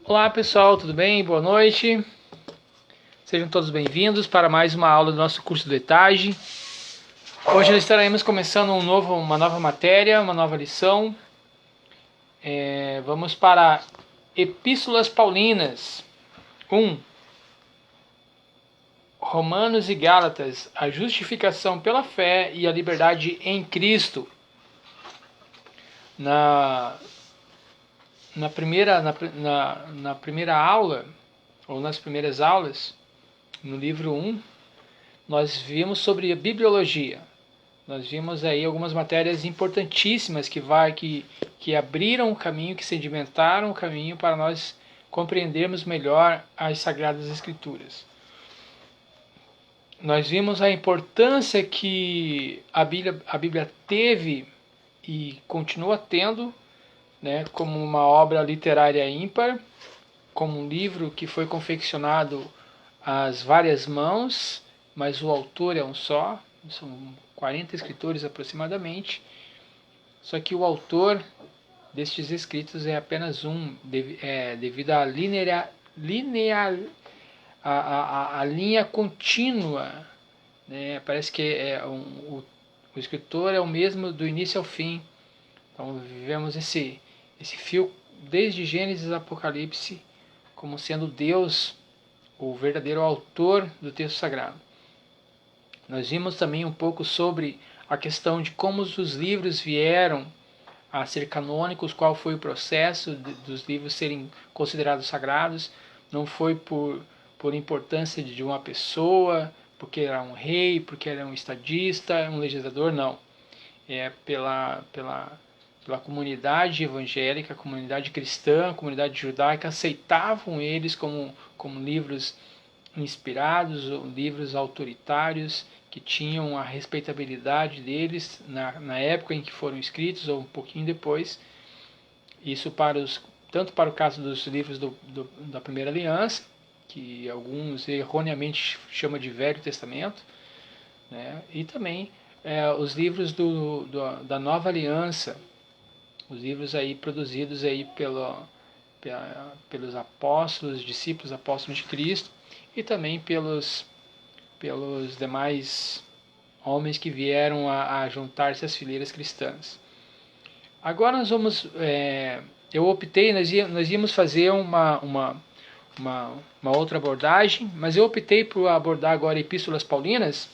Olá pessoal, tudo bem? Boa noite. Sejam todos bem-vindos para mais uma aula do nosso curso do ETAG. Hoje nós estaremos começando uma nova matéria, uma nova lição. Vamos para Epístolas Paulinas 1. Romanos e Gálatas, a justificação pela fé e a liberdade em Cristo. Na primeira aula, ou nas primeiras aulas, no livro 1, nós vimos sobre a bibliologia. Nós vimos aí algumas matérias importantíssimas que abriram o caminho, que sedimentaram o caminho para nós compreendermos melhor as Sagradas Escrituras. Nós vimos a importância que a Bíblia teve e continua tendo, né, como uma obra literária ímpar, como um livro que foi confeccionado às várias mãos, mas o autor é um só, são 40 escritores aproximadamente, só que o autor destes escritos é apenas um, devido à a linha contínua, né? Parece que o escritor é o mesmo do início ao fim. Então vivemos esse fio desde Gênesis a Apocalipse como sendo Deus o verdadeiro autor do texto sagrado. Nós vimos também um pouco sobre a questão de como os livros vieram a ser canônicos, qual foi o processo dos livros serem considerados sagrados. Não foi por importância de uma pessoa, porque era um rei, porque era um estadista, um legislador, não. É pela comunidade evangélica, comunidade cristã, comunidade judaica, aceitavam eles como livros inspirados, livros autoritários, que tinham a respeitabilidade deles na época em que foram escritos, ou um pouquinho depois. Isso tanto para o caso dos livros da Primeira Aliança, que alguns erroneamente chamam de Velho Testamento, né? E também os livros da Nova Aliança, os livros aí produzidos aí pelos apóstolos, discípulos apóstolos de Cristo, e também pelos demais homens que vieram a juntar-se às fileiras cristãs. Agora nós vamos, nós íamos fazer uma outra abordagem, mas eu optei por abordar agora Epístolas Paulinas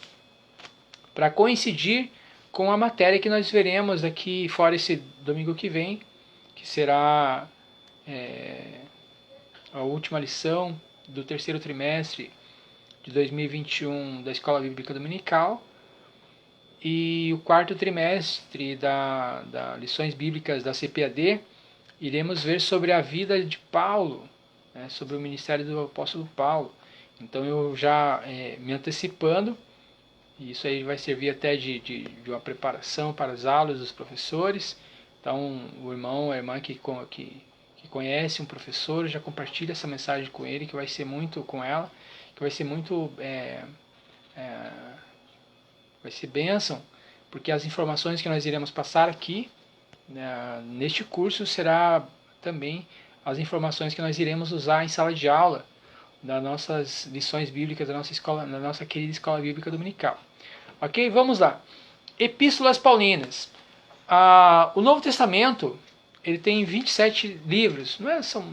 para coincidir com a matéria que nós veremos aqui fora esse domingo que vem, que será a última lição do terceiro trimestre de 2021 da Escola Bíblica Dominical, e o quarto trimestre da Lições Bíblicas da CPAD. Iremos ver sobre a vida de Paulo, né, sobre o ministério do apóstolo Paulo. Então eu já me antecipando, e isso aí vai servir até de uma preparação para as aulas dos professores. Então o irmão, a irmã que conhece um professor, já compartilha essa mensagem com ele, que vai ser muito com ela, que vai ser muito vai ser bênção, porque as informações que nós iremos passar aqui, né, neste curso, será também as informações que nós iremos usar em sala de aula das nossas lições bíblicas da nossa querida Escola Bíblica Dominical. Ok? Vamos lá. Epístolas Paulinas. O Novo Testamento, ele tem 27 livros. Não são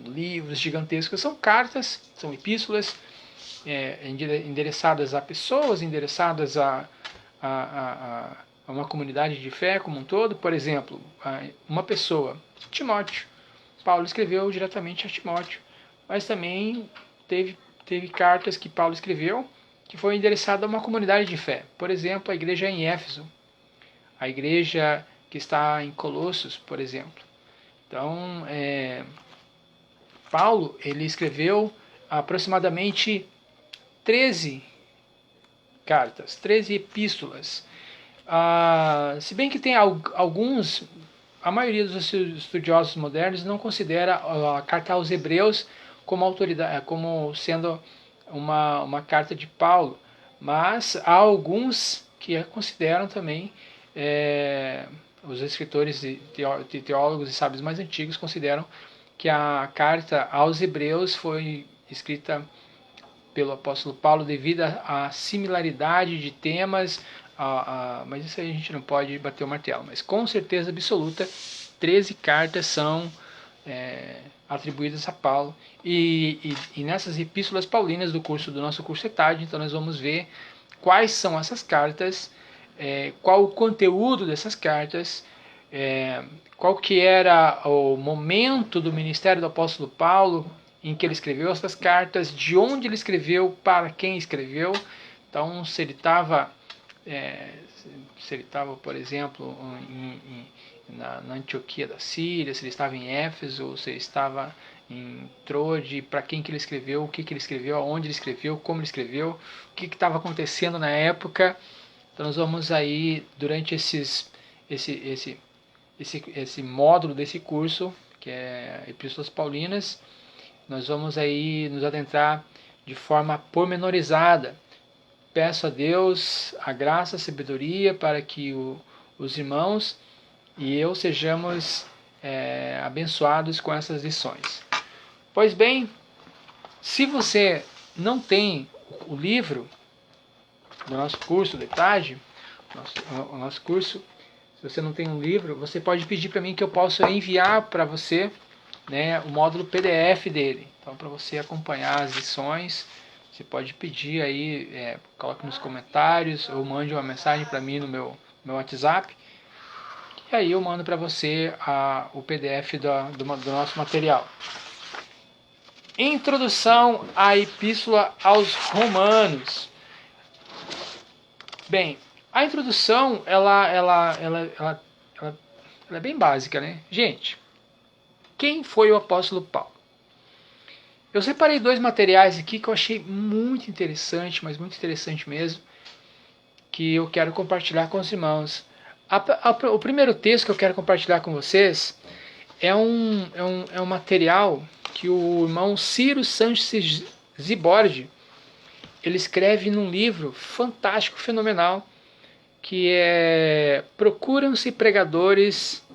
livros gigantescos, são cartas, são epístolas endereçadas a pessoas, endereçadas a uma comunidade de fé como um todo. Por exemplo, uma pessoa, Timóteo. Paulo escreveu diretamente a Timóteo, mas também teve cartas que Paulo escreveu que foi endereçada a uma comunidade de fé. Por exemplo, a igreja em Éfeso, a igreja que está em Colossos, por exemplo. Então, Paulo, ele escreveu aproximadamente 13 cartas, 13 epístolas. Se bem que tem alguns, a maioria dos estudiosos modernos não considera a carta aos Hebreus como sendo uma carta de Paulo, mas há alguns que consideram também, os escritores e teólogos e sábios mais antigos consideram que a carta aos Hebreus foi escrita pelo apóstolo Paulo devido à similaridade de temas, mas isso aí a gente não pode bater o martelo. Mas com certeza absoluta, 13 cartas são atribuídas a Paulo. E nessas epístolas paulinas do nosso curso ETAD, então nós vamos ver quais são essas cartas, qual o conteúdo dessas cartas, qual que era o momento do ministério do apóstolo Paulo em que ele escreveu essas cartas, de onde ele escreveu, para quem escreveu. Então, se ele estava, por exemplo, na Antioquia da Síria, se ele estava em Éfeso, se ele estava em Troade, para quem que ele escreveu, o que que ele escreveu, aonde ele escreveu, como ele escreveu, o que estava acontecendo na época. Então, nós vamos aí, durante esse módulo desse curso, que é Epístolas Paulinas, nós vamos aí nos adentrar de forma pormenorizada. Peço a Deus a graça, a sabedoria para que os irmãos e eu sejamos abençoados com essas lições. Pois bem, se você não tem o livro do nosso curso de ETAD, o nosso curso, se você não tem um livro, você pode pedir para mim que eu possa enviar para você, o módulo PDF dele. Então, para você acompanhar as lições, você pode pedir aí, coloque nos comentários ou mande uma mensagem para mim no meu WhatsApp. E aí eu mando para você o PDF do nosso material. Introdução à Epístola aos Romanos. Bem, a introdução ela é bem básica, né? Gente, quem foi o apóstolo Paulo? Eu separei 2 materiais aqui que eu achei muito interessante, mas muito interessante mesmo, que eu quero compartilhar com os irmãos. O primeiro texto que eu quero compartilhar com vocês é um material que o irmão Ciro Sanches Zibordi, ele escreve num livro fantástico, fenomenal, que é Procuram-se Pregadores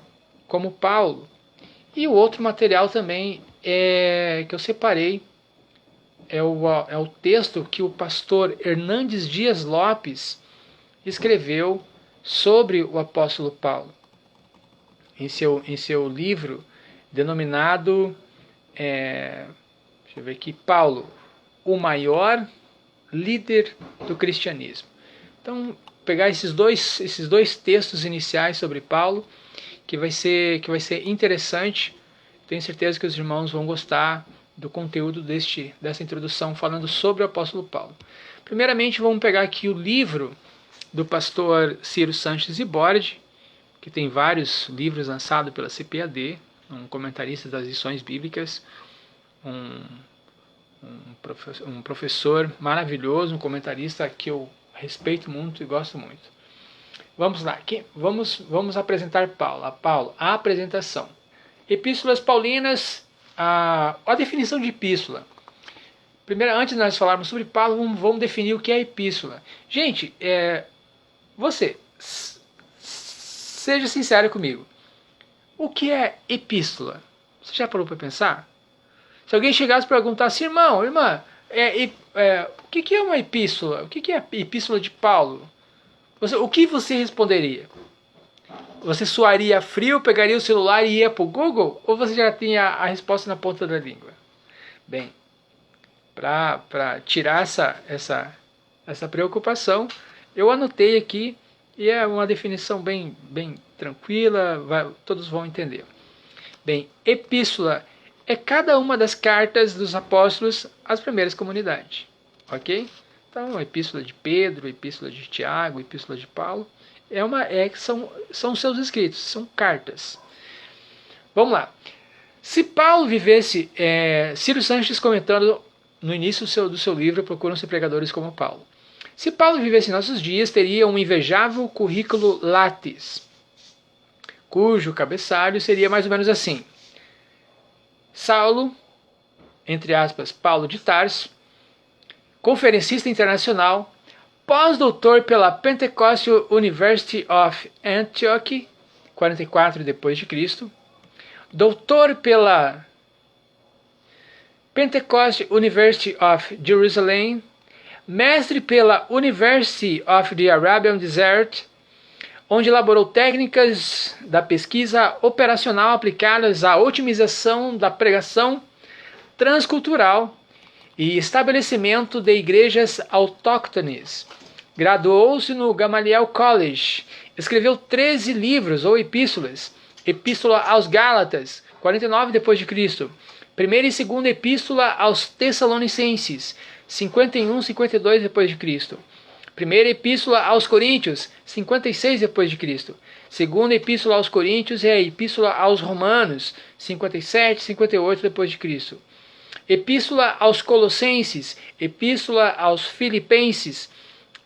como Paulo. E o outro material também que eu separei é o texto que o pastor Hernandes Dias Lopes escreveu sobre o apóstolo Paulo, em seu livro denominado, deixa eu ver aqui, Paulo, o maior líder do cristianismo. Então, pegar esses dois textos iniciais sobre Paulo, que vai ser interessante. Tenho certeza que os irmãos vão gostar do conteúdo dessa introdução falando sobre o apóstolo Paulo. Primeiramente, vamos pegar aqui o livro do pastor Ciro Sanches Zibordi, que tem vários livros lançados pela CPAD, um comentarista das lições bíblicas, um professor maravilhoso, um comentarista que eu respeito muito e gosto muito. Vamos lá, vamos apresentar Paulo, a apresentação. Epístolas Paulinas, a definição de epístola. Primeiro, antes de nós falarmos sobre Paulo, vamos definir o que é epístola. Gente, você, seja sincero comigo. O que é epístola? Você já parou para pensar? Se alguém chegasse e perguntasse, irmã, o que é uma epístola? O que é a epístola de Paulo? O que você responderia? Você suaria frio, pegaria o celular e ia para o Google? Ou você já tinha a resposta na ponta da língua? Bem, para tirar essa preocupação, eu anotei aqui, e é uma definição bem tranquila, todos vão entender. Bem, epístola é cada uma das cartas dos apóstolos às primeiras comunidades. Ok? Então, a epístola de Pedro, a epístola de Tiago, a epístola de Paulo, são seus escritos, são cartas. Vamos lá. Se Paulo vivesse, Ciro Sanches comentando no início do seu livro, Procuram-se Pregadores como Paulo. Se Paulo vivesse em nossos dias, teria um invejável currículo Lattes, cujo cabeçalho seria mais ou menos assim: Saulo, entre aspas, Paulo de Tarso, conferencista internacional, pós-doutor pela Pentecostal University of Antioch, 44 depois de Cristo, doutor pela Pentecost University of Jerusalem, mestre pela University of the Arabian Desert, onde elaborou técnicas da pesquisa operacional aplicadas à otimização da pregação transcultural e estabelecimento de igrejas autóctones. Graduou-se no Gamaliel College, escreveu 13 livros ou epístolas: Epístola aos Gálatas, 49 d.C., Primeira e Segunda Epístola aos Tessalonicenses, 51, 52 d.C., Primeira Epístola aos Coríntios, 56 d.C., Segunda Epístola aos Coríntios e a Epístola aos Romanos, 57, 58 d.C., Epístola aos Colossenses, Epístola aos Filipenses,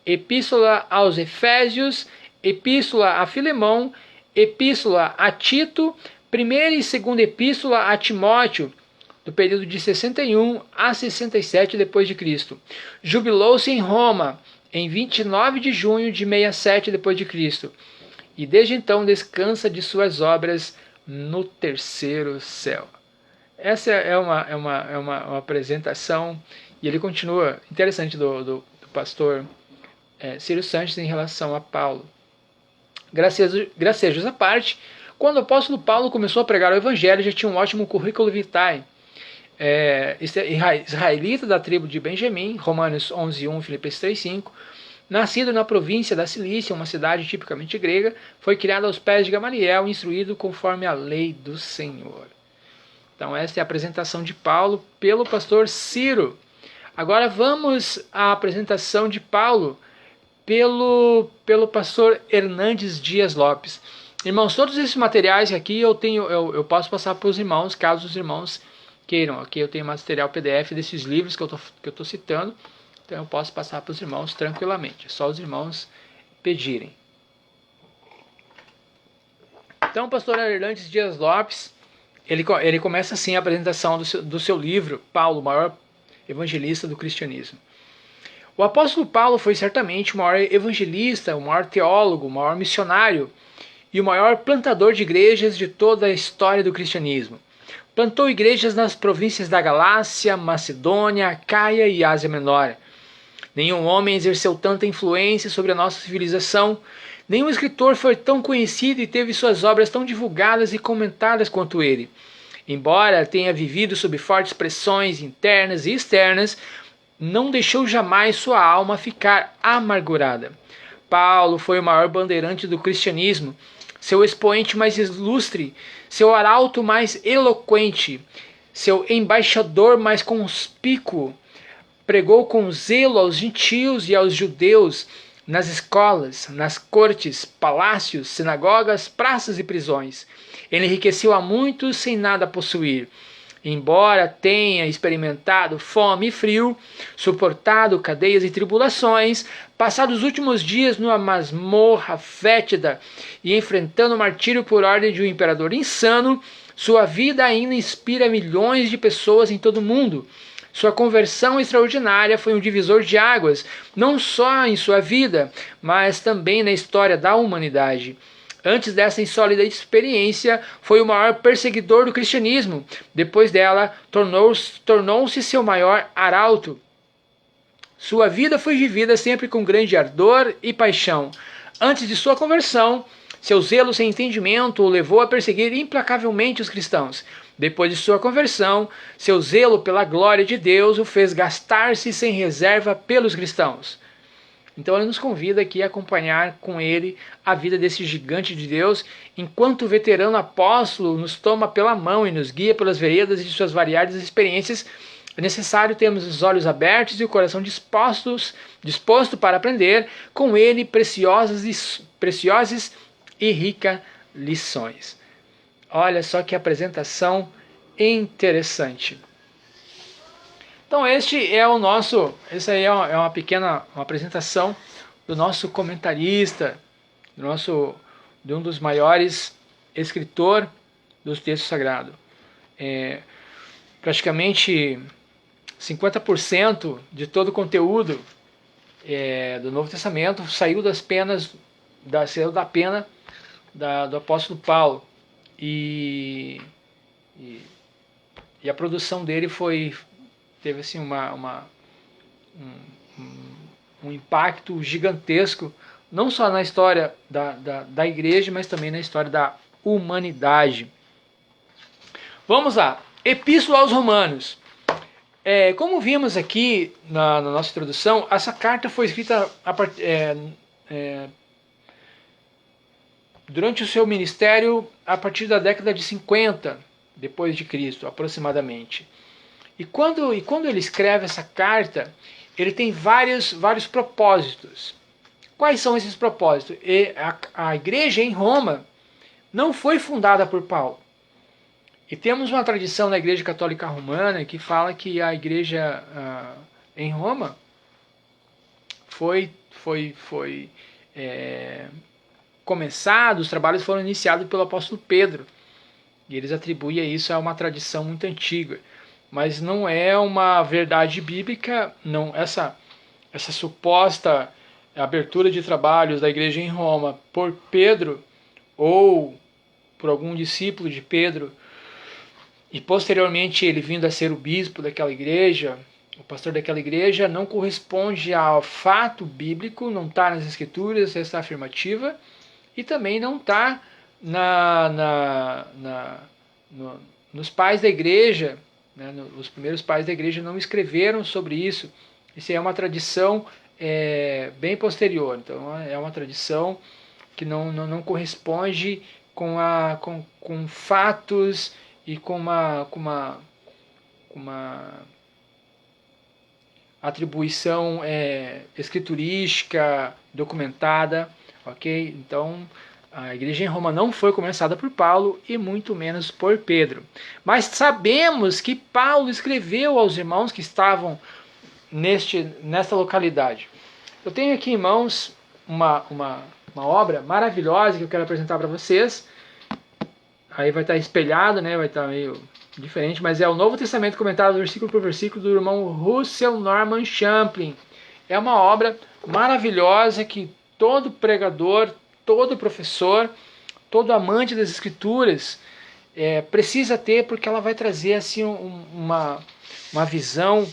Epístola aos Efésios, Epístola a Filemão, Epístola a Tito, Primeira e Segunda Epístola a Timóteo, do período de 61 a 67 d.C. Jubilou-se em Roma em 29 de junho de 67 d.C. e desde então descansa de suas obras no terceiro céu. Essa é uma apresentação, e ele continua, interessante, do pastor Ciro Sanches em relação a Paulo. Gracejos à parte, quando o apóstolo Paulo começou a pregar o evangelho, já tinha um ótimo currículo vitae. Israelita da tribo de Benjamim, Romanos 11:1, Filipenses 3:5, nascido na província da Cilícia, uma cidade tipicamente grega, foi criado aos pés de Gamaliel, instruído conforme a lei do Senhor. Então esta é a apresentação de Paulo pelo pastor Ciro. Agora vamos à apresentação de Paulo pelo pastor Hernandes Dias Lopes. Irmãos, todos esses materiais aqui eu posso passar para os irmãos, caso os irmãos queiram. Aqui eu tenho material PDF desses livros que eu estou citando, então eu posso passar para os irmãos tranquilamente, é só os irmãos pedirem. Então o pastor Hernandes Dias Lopes, ele começa assim a apresentação do seu livro, Paulo, o maior evangelista do cristianismo. O apóstolo Paulo foi certamente o maior evangelista, o maior teólogo, o maior missionário e o maior plantador de igrejas de toda a história do cristianismo. Plantou igrejas nas províncias da Galácia, Macedônia, Acaia e Ásia Menor. Nenhum homem exerceu tanta influência sobre a nossa civilização, nenhum escritor foi tão conhecido e teve suas obras tão divulgadas e comentadas quanto ele. Embora tenha vivido sob fortes pressões internas e externas, não deixou jamais sua alma ficar amargurada. Paulo foi o maior bandeirante do cristianismo, seu expoente mais ilustre, seu arauto mais eloquente, seu embaixador mais conspícuo. Pregou com zelo aos gentios e aos judeus nas escolas, nas cortes, palácios, sinagogas, praças e prisões. Ele enriqueceu a muitos sem nada possuir. Embora tenha experimentado fome e frio, suportado cadeias e tribulações, passado os últimos dias numa masmorra fétida e enfrentando o martírio por ordem de um imperador insano, sua vida ainda inspira milhões de pessoas em todo o mundo. Sua conversão extraordinária foi um divisor de águas, não só em sua vida, mas também na história da humanidade. Antes dessa insólita experiência, foi o maior perseguidor do cristianismo. Depois dela, tornou-se seu maior arauto. Sua vida foi vivida sempre com grande ardor e paixão. Antes de sua conversão, seu zelo sem entendimento o levou a perseguir implacavelmente os cristãos. Depois de sua conversão, seu zelo pela glória de Deus o fez gastar-se sem reserva pelos cristãos. Então ele nos convida aqui a acompanhar com ele a vida desse gigante de Deus, enquanto o veterano apóstolo nos toma pela mão e nos guia pelas veredas de suas variadas experiências. É necessário termos os olhos abertos e o coração disposto para aprender com ele preciosas e ricas lições. Olha só que apresentação interessante. Então essa aí é uma pequena apresentação do nosso comentarista, de um dos maiores escritores dos textos sagrados. Praticamente 50% de todo o conteúdo do Novo Testamento saiu da pena do apóstolo Paulo. E a produção dele foi teve assim, um impacto gigantesco, não só na história da igreja, mas também na história da humanidade. Vamos lá, Epístola aos Romanos. Como vimos aqui na nossa introdução, essa carta foi escrita durante o seu ministério a partir da década de 50 depois de Cristo, aproximadamente. E quando ele escreve essa carta, ele tem vários propósitos. Quais são esses propósitos? A igreja em Roma não foi fundada por Paulo. E temos uma tradição na Igreja Católica Romana que fala que a igreja em Roma foi começada, os trabalhos foram iniciados pelo apóstolo Pedro. E eles atribuem isso a uma tradição muito antiga. Mas não é uma verdade bíblica, não. Essa suposta abertura de trabalhos da igreja em Roma por Pedro ou por algum discípulo de Pedro, e posteriormente ele vindo a ser o bispo daquela igreja, o pastor daquela igreja, não corresponde ao fato bíblico, não está nas escrituras essa afirmativa, e também não está nos pais da igreja, né? Os primeiros pais da igreja não escreveram sobre isso. Isso é uma tradição bem posterior, então é uma tradição que não corresponde com fatos e com uma atribuição escriturística, documentada, ok? Então, a igreja em Roma não foi começada por Paulo e muito menos por Pedro. Mas sabemos que Paulo escreveu aos irmãos que estavam nesta localidade. Eu tenho aqui em mãos uma obra maravilhosa que eu quero apresentar para vocês. Aí vai estar espelhado, né? Vai estar meio diferente, mas é o Novo Testamento comentado versículo por versículo do irmão Russell Norman Champlin. É uma obra maravilhosa que todo pregador, todo professor, todo amante das escrituras precisa ter, porque ela vai trazer assim uma visão.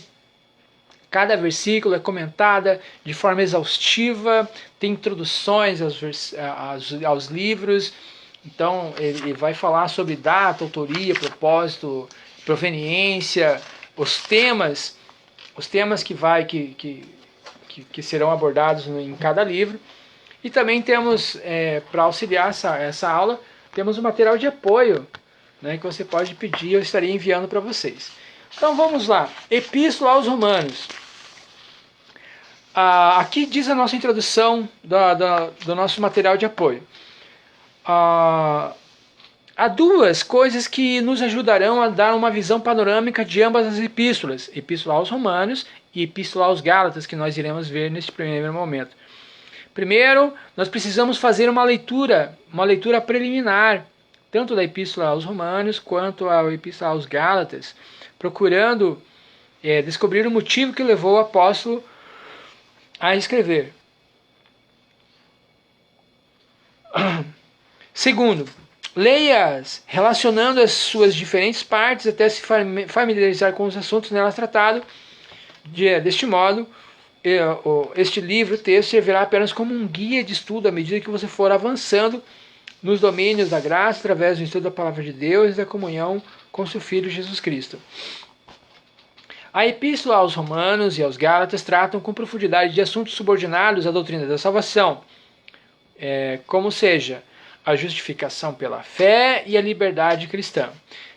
Cada versículo é comentada de forma exaustiva, tem introduções aos livros. Então ele vai falar sobre data, autoria, propósito, proveniência, os temas que serão abordados em cada livro. E também temos, para auxiliar essa aula, temos um material de apoio, né, que você pode pedir, eu estarei enviando para vocês. Então vamos lá, Epístola aos Romanos. Aqui diz a nossa introdução do nosso material de apoio. Há duas coisas que nos ajudarão a dar uma visão panorâmica de ambas as epístolas, Epístola aos Romanos e Epístola aos Gálatas, que nós iremos ver neste primeiro momento. Primeiro, nós precisamos fazer uma leitura preliminar, tanto da Epístola aos Romanos quanto a Epístola aos Gálatas, procurando descobrir o motivo que levou o apóstolo a escrever. Segundo, leia-as relacionando as suas diferentes partes até se familiarizar com os assuntos nelas tratados. Deste modo, este livro, texto, servirá apenas como um guia de estudo à medida que você for avançando nos domínios da graça, através do estudo da Palavra de Deus e da comunhão com seu Filho Jesus Cristo. A Epístola aos Romanos e aos Gálatas tratam com profundidade de assuntos subordinados à doutrina da salvação, como seja a justificação pela fé e a liberdade cristã.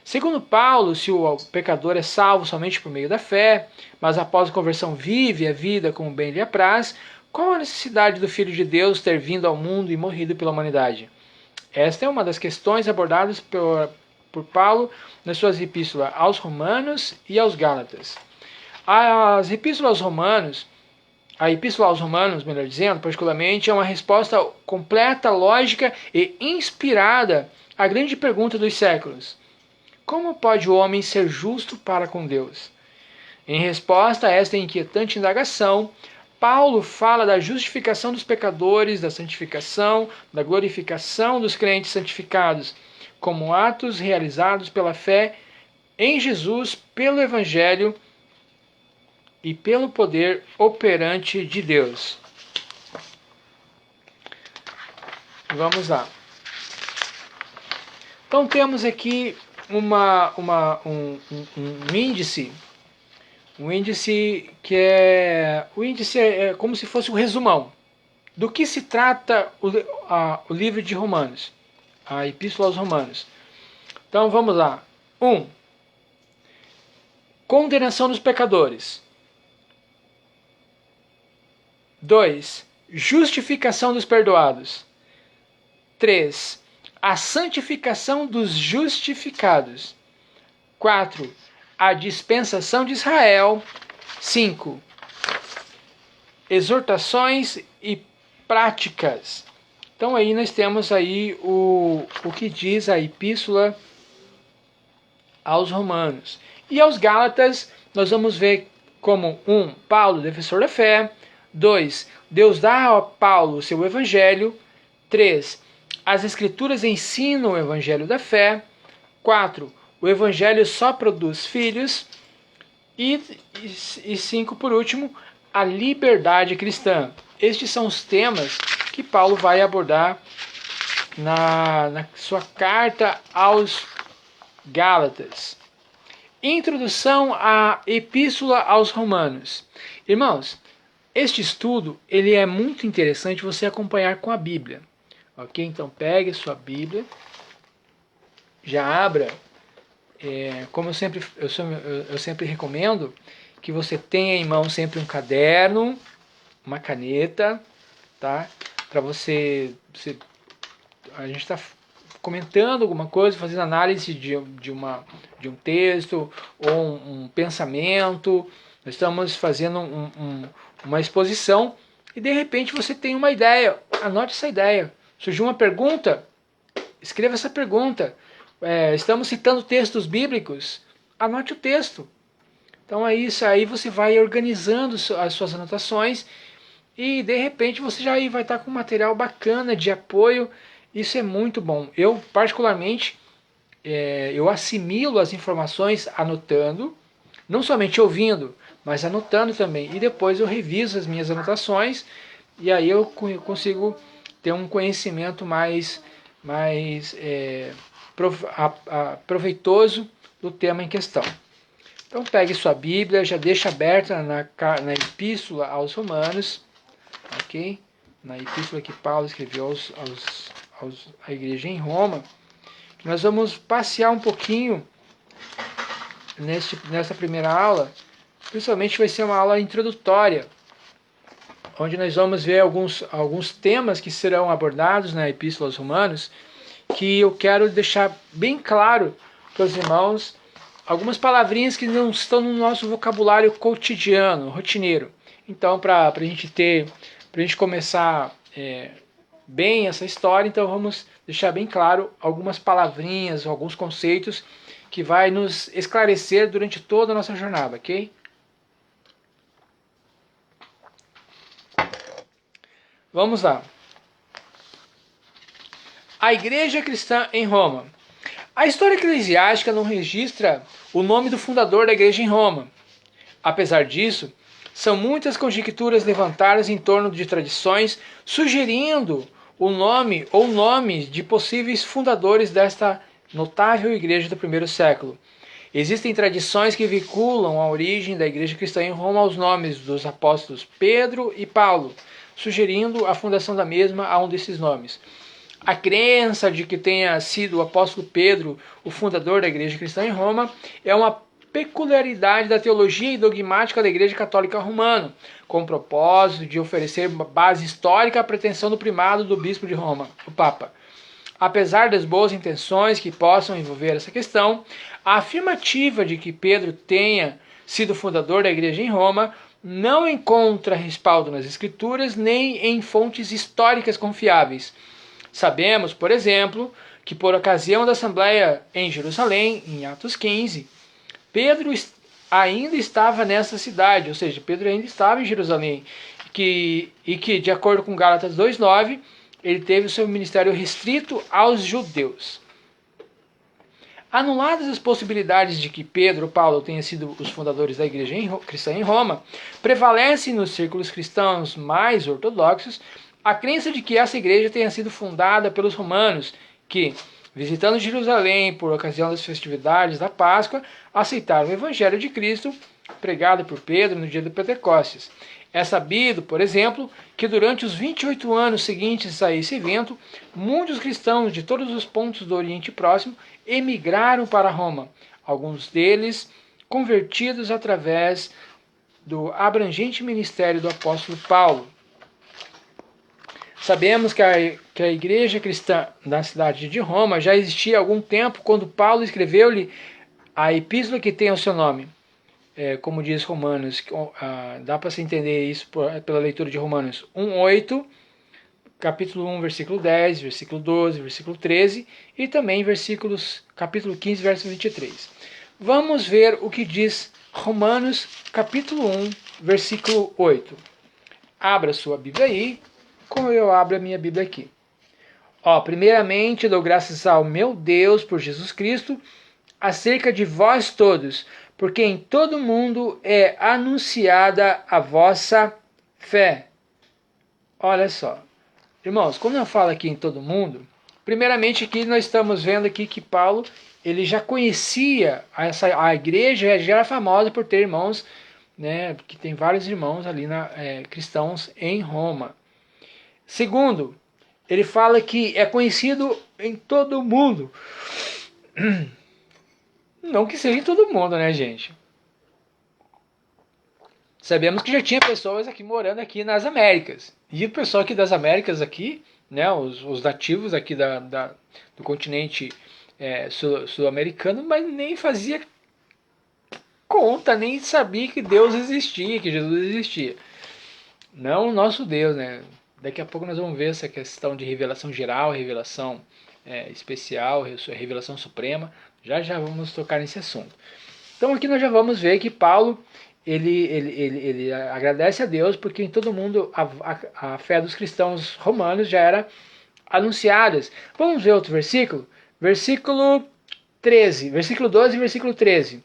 Segundo Paulo, se o pecador é salvo somente por meio da fé, mas após a conversão vive a vida como bem lhe apraz, qual a necessidade do Filho de Deus ter vindo ao mundo e morrido pela humanidade? Esta é uma das questões abordadas por Paulo nas suas epístolas aos Romanos e aos Gálatas. A Epístola aos Romanos, melhor dizendo, particularmente, é uma resposta completa, lógica e inspirada à grande pergunta dos séculos: como pode o homem ser justo para com Deus? Em resposta a esta inquietante indagação, Paulo fala da justificação dos pecadores, da santificação, da glorificação dos crentes santificados, como atos realizados pela fé em Jesus, pelo Evangelho e pelo poder operante de Deus. Vamos lá. Então temos aqui um índice. Um índice que é... O índice é como se fosse um resumão. Do que se trata o livro de Romanos. A Epístola aos Romanos. Então vamos lá. 1. Condenação dos pecadores. 2. Justificação dos perdoados. 3. A santificação dos justificados. 4. A dispensação de Israel. 5. Exortações e práticas. Então aí nós temos aí o que diz a Epístola aos Romanos. E aos Gálatas nós vamos ver como 1. Paulo, defensor da fé. 2. Deus dá a Paulo o seu evangelho. 3. As Escrituras ensinam o evangelho da fé. 4. O evangelho só produz filhos. E 5, por último, a liberdade cristã. Estes são os temas que Paulo vai abordar na sua carta aos Gálatas. Introdução à Epístola aos Romanos. Irmãos, este estudo ele é muito interessante você acompanhar com a Bíblia. Ok? Então pegue a sua Bíblia, já abra, como eu sempre recomendo, que você tenha em mão sempre um caderno, uma caneta, tá? Para a gente está comentando alguma coisa, fazendo análise de um texto ou um pensamento. Nós estamos fazendo uma exposição e de repente você tem uma ideia. Anote essa ideia. Surgiu uma pergunta? Escreva essa pergunta. Estamos citando textos bíblicos? Anote o texto. Então é isso aí, você vai organizando as suas anotações e de repente você já vai estar com um material bacana de apoio. Isso é muito bom. Eu particularmente, eu assimilo as informações anotando, não somente ouvindo, mas anotando também. E depois eu reviso as minhas anotações e aí eu consigo ter um conhecimento mais proveitoso do tema em questão. Então pegue sua Bíblia, já deixa aberta na Epístola aos Romanos, ok? Na Epístola que Paulo escreveu à igreja em Roma. Nós vamos passear um pouquinho nessa primeira aula, principalmente vai ser uma aula introdutória, onde nós vamos ver alguns temas que serão abordados na Epístola aos Romanos, que eu quero deixar bem claro para os irmãos, algumas palavrinhas que não estão no nosso vocabulário cotidiano, rotineiro. Então, para a gente começar bem essa história, então vamos deixar bem claro algumas palavrinhas, alguns conceitos que vai nos esclarecer durante toda a nossa jornada, ok? Vamos lá. A Igreja Cristã em Roma. A história eclesiástica não registra o nome do fundador da igreja em Roma. Apesar disso, são muitas conjecturas levantadas em torno de tradições sugerindo o nome ou nomes de possíveis fundadores desta notável igreja do primeiro século. Existem tradições que vinculam a origem da igreja cristã em Roma aos nomes dos apóstolos Pedro e Paulo, sugerindo a fundação da mesma a um desses nomes. A crença de que tenha sido o apóstolo Pedro o fundador da igreja cristã em Roma é uma peculiaridade da teologia e dogmática da Igreja Católica Romana, com o propósito de oferecer uma base histórica à pretensão do primado do bispo de Roma, o Papa. Apesar das boas intenções que possam envolver essa questão, a afirmativa de que Pedro tenha sido fundador da igreja em Roma não encontra respaldo nas Escrituras nem em fontes históricas confiáveis. Sabemos, por exemplo, que por ocasião da Assembleia em Jerusalém, em Atos 15, Pedro ainda estava nessa cidade, ou seja, Pedro ainda estava em Jerusalém, e que de acordo com Gálatas 2,9, ele teve o seu ministério restrito aos judeus. Anuladas as possibilidades de que Pedro ou Paulo tenham sido os fundadores da igreja cristã em Roma, prevalece nos círculos cristãos mais ortodoxos a crença de que essa igreja tenha sido fundada pelos romanos, que, visitando Jerusalém por ocasião das festividades da Páscoa, aceitaram o evangelho de Cristo pregado por Pedro no dia do Pentecostes. É sabido, por exemplo, que durante os 28 anos seguintes a esse evento, muitos cristãos de todos os pontos do Oriente Próximo emigraram para Roma, alguns deles convertidos através do abrangente ministério do apóstolo Paulo. Sabemos que a igreja cristã na cidade de Roma já existia há algum tempo quando Paulo escreveu-lhe a epístola que tem o seu nome. Como diz Romanos, dá para se entender isso pela leitura de Romanos 1:8, capítulo 1, versículo 10, versículo 12, versículo 13 e também capítulo 15, verso 23. Vamos ver o que diz Romanos, capítulo 1, versículo 8. Abra sua Bíblia aí, como eu abro a minha Bíblia aqui. Primeiramente, dou graças ao meu Deus por Jesus Cristo, acerca de vós todos, porque em todo mundo é anunciada a vossa fé. Olha só. Irmãos, quando eu falo aqui em todo mundo, primeiramente aqui nós estamos vendo aqui que Paulo, ele já conhecia a igreja, já era famosa por ter irmãos, né, que tem vários irmãos ali cristãos em Roma. Segundo, ele fala que é conhecido em todo mundo. Não que seja em todo mundo, né, gente? Sabemos que já tinha pessoas aqui morando aqui nas Américas. E o pessoal aqui das Américas aqui, né, os nativos aqui do continente sul-americano, mas nem fazia conta, nem sabia que Deus existia, que Jesus existia. Não o nosso Deus, né? Daqui a pouco nós vamos ver essa questão de revelação geral, revelação especial, revelação suprema. Já vamos tocar nesse assunto. Então aqui nós já vamos ver que Paulo ele agradece a Deus porque em todo mundo a fé dos cristãos romanos já era anunciada. Vamos ver outro versículo? Versículo 13, versículo 12 e versículo 13.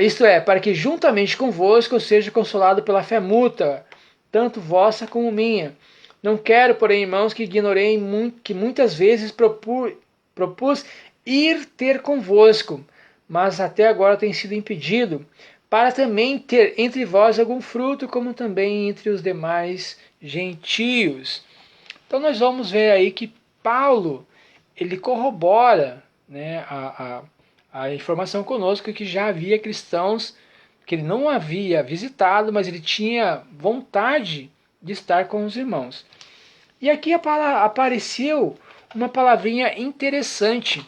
Isto é, para que juntamente convosco eu seja consolado pela fé mútua, tanto vossa como minha. Não quero, porém, irmãos, que ignorei que muitas vezes propus ir ter convosco, mas até agora tem sido impedido, para também ter entre vós algum fruto, como também entre os demais gentios. Então nós vamos ver aí que Paulo, ele corrobora, né, a informação conosco que já havia cristãos que ele não havia visitado, mas ele tinha vontade de estar com os irmãos. E aqui apareceu uma palavrinha interessante,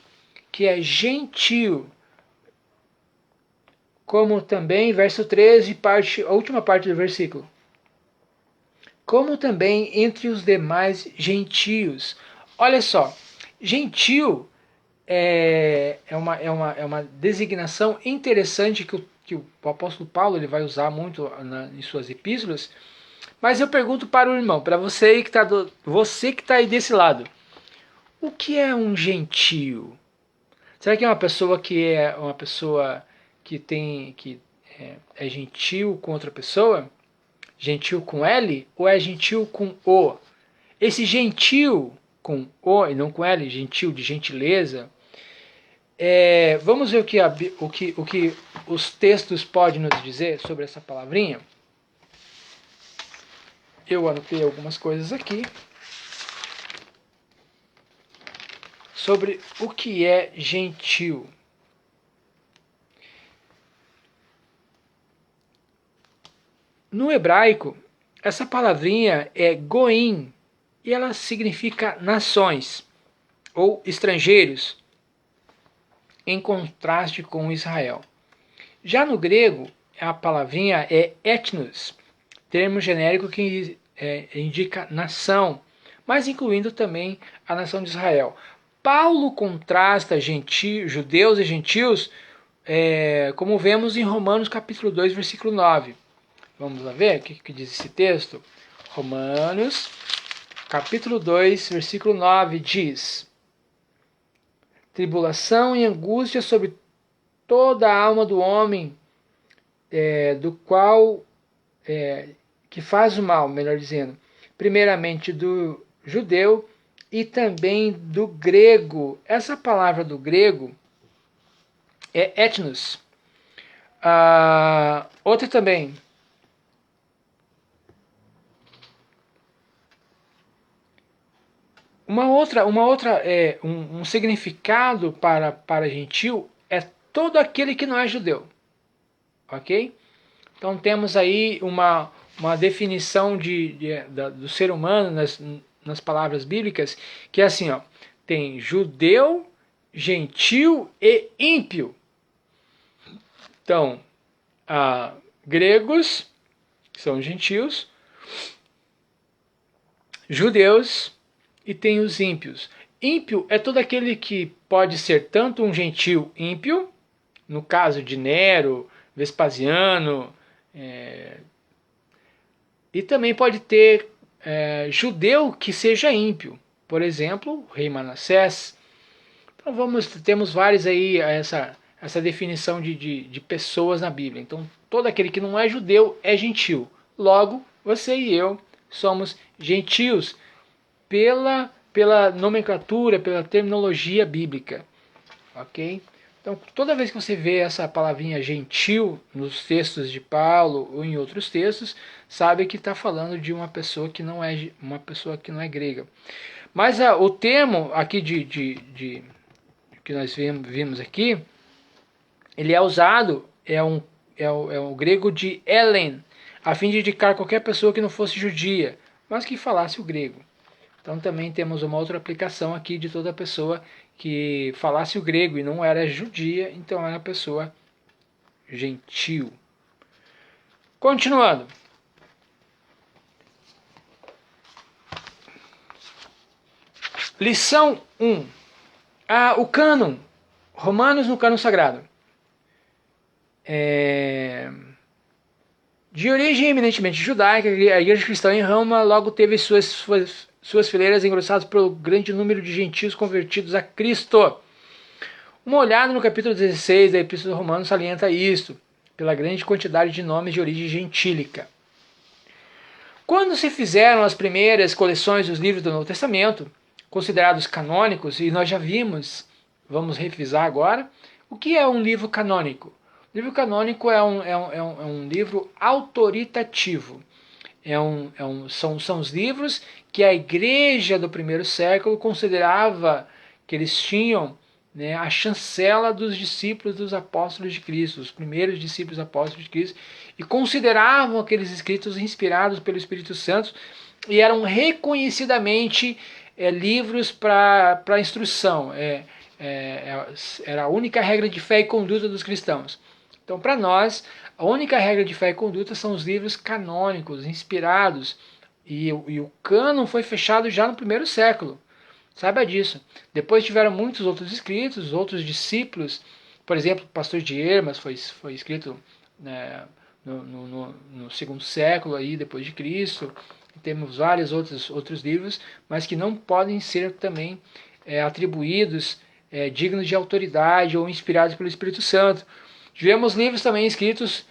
que é gentio. Como também, verso 13, a última parte do versículo. Como também entre os demais gentios. Olha só, gentio é uma designação interessante que o apóstolo Paulo ele vai usar muito em suas epístolas. Mas eu pergunto para o irmão, para você que está aí desse lado, o que é um gentio? Será que é uma pessoa que é gentil com outra pessoa? Gentil com L ou é gentil com O? Esse gentil com O e não com L, gentil de gentileza, vamos ver o que os textos podem nos dizer sobre essa palavrinha. Eu anotei algumas coisas aqui sobre o que é gentil. No hebraico, essa palavrinha é goim e ela significa nações ou estrangeiros, em contraste com Israel. Já no grego, a palavrinha é etnos, termo genérico que indica nação, mas incluindo também a nação de Israel. Paulo contrasta judeus e gentios, como vemos em Romanos capítulo 2, versículo 9. Vamos lá ver o que diz esse texto? Romanos capítulo 2, versículo 9 diz: tribulação e angústia sobre toda a alma do homem, do qual, que faz o mal, melhor dizendo, primeiramente do judeu e também do grego. Essa palavra do grego é etnos. Outra também, um significado para gentil é todo aquele que não é judeu, ok? Então temos aí uma definição do ser humano nas palavras bíblicas, que é assim, ó, tem judeu, gentil e ímpio. Então, gregos, que são gentios, judeus e tem os ímpios. Ímpio é todo aquele que pode ser tanto um gentil ímpio, no caso de Nero, Vespasiano, e também pode ter judeu que seja ímpio. Por exemplo, o rei Manassés. Então temos vários aí essa definição de pessoas na Bíblia. Então todo aquele que não é judeu é gentil. Logo, você e eu somos gentios pela nomenclatura, pela terminologia bíblica. Ok? Então, toda vez que você vê essa palavrinha gentil nos textos de Paulo ou em outros textos, sabe que está falando de uma pessoa que não é grega. Mas o termo aqui que nós vimos aqui, ele é usado, é o grego de Helen, a fim de indicar qualquer pessoa que não fosse judia, mas que falasse o grego. Então também temos uma outra aplicação aqui de toda pessoa que falasse o grego e não era judia, então era pessoa gentil. Continuando. Lição 1. O cânon. Romanos no cânon sagrado. De origem eminentemente judaica, a igreja cristã em Roma logo teve suas fileiras engrossadas pelo grande número de gentios convertidos a Cristo. Uma olhada no capítulo 16 da Epístola aos Romanos salienta isto, pela grande quantidade de nomes de origem gentílica. Quando se fizeram as primeiras coleções dos livros do Novo Testamento, considerados canônicos, e nós já vimos, vamos revisar agora, o que é um livro canônico? O livro canônico é um livro autoritativo. São os livros que a igreja do primeiro século considerava que eles tinham, né, a chancela dos discípulos dos apóstolos de Cristo, os primeiros discípulos apóstolos de Cristo, e consideravam aqueles escritos inspirados pelo Espírito Santo e eram reconhecidamente livros para instrução. Era a única regra de fé e conduta dos cristãos. Então, para nós, a única regra de fé e conduta são os livros canônicos, inspirados. E o cânon foi fechado já no primeiro século. Saiba disso. Depois tiveram muitos outros escritos, outros discípulos. Por exemplo, o Pastor de Hermas foi escrito, né, no segundo século, aí, depois de Cristo. Temos vários outros livros, mas que não podem ser também atribuídos, dignos de autoridade ou inspirados pelo Espírito Santo. Tivemos livros também escritos,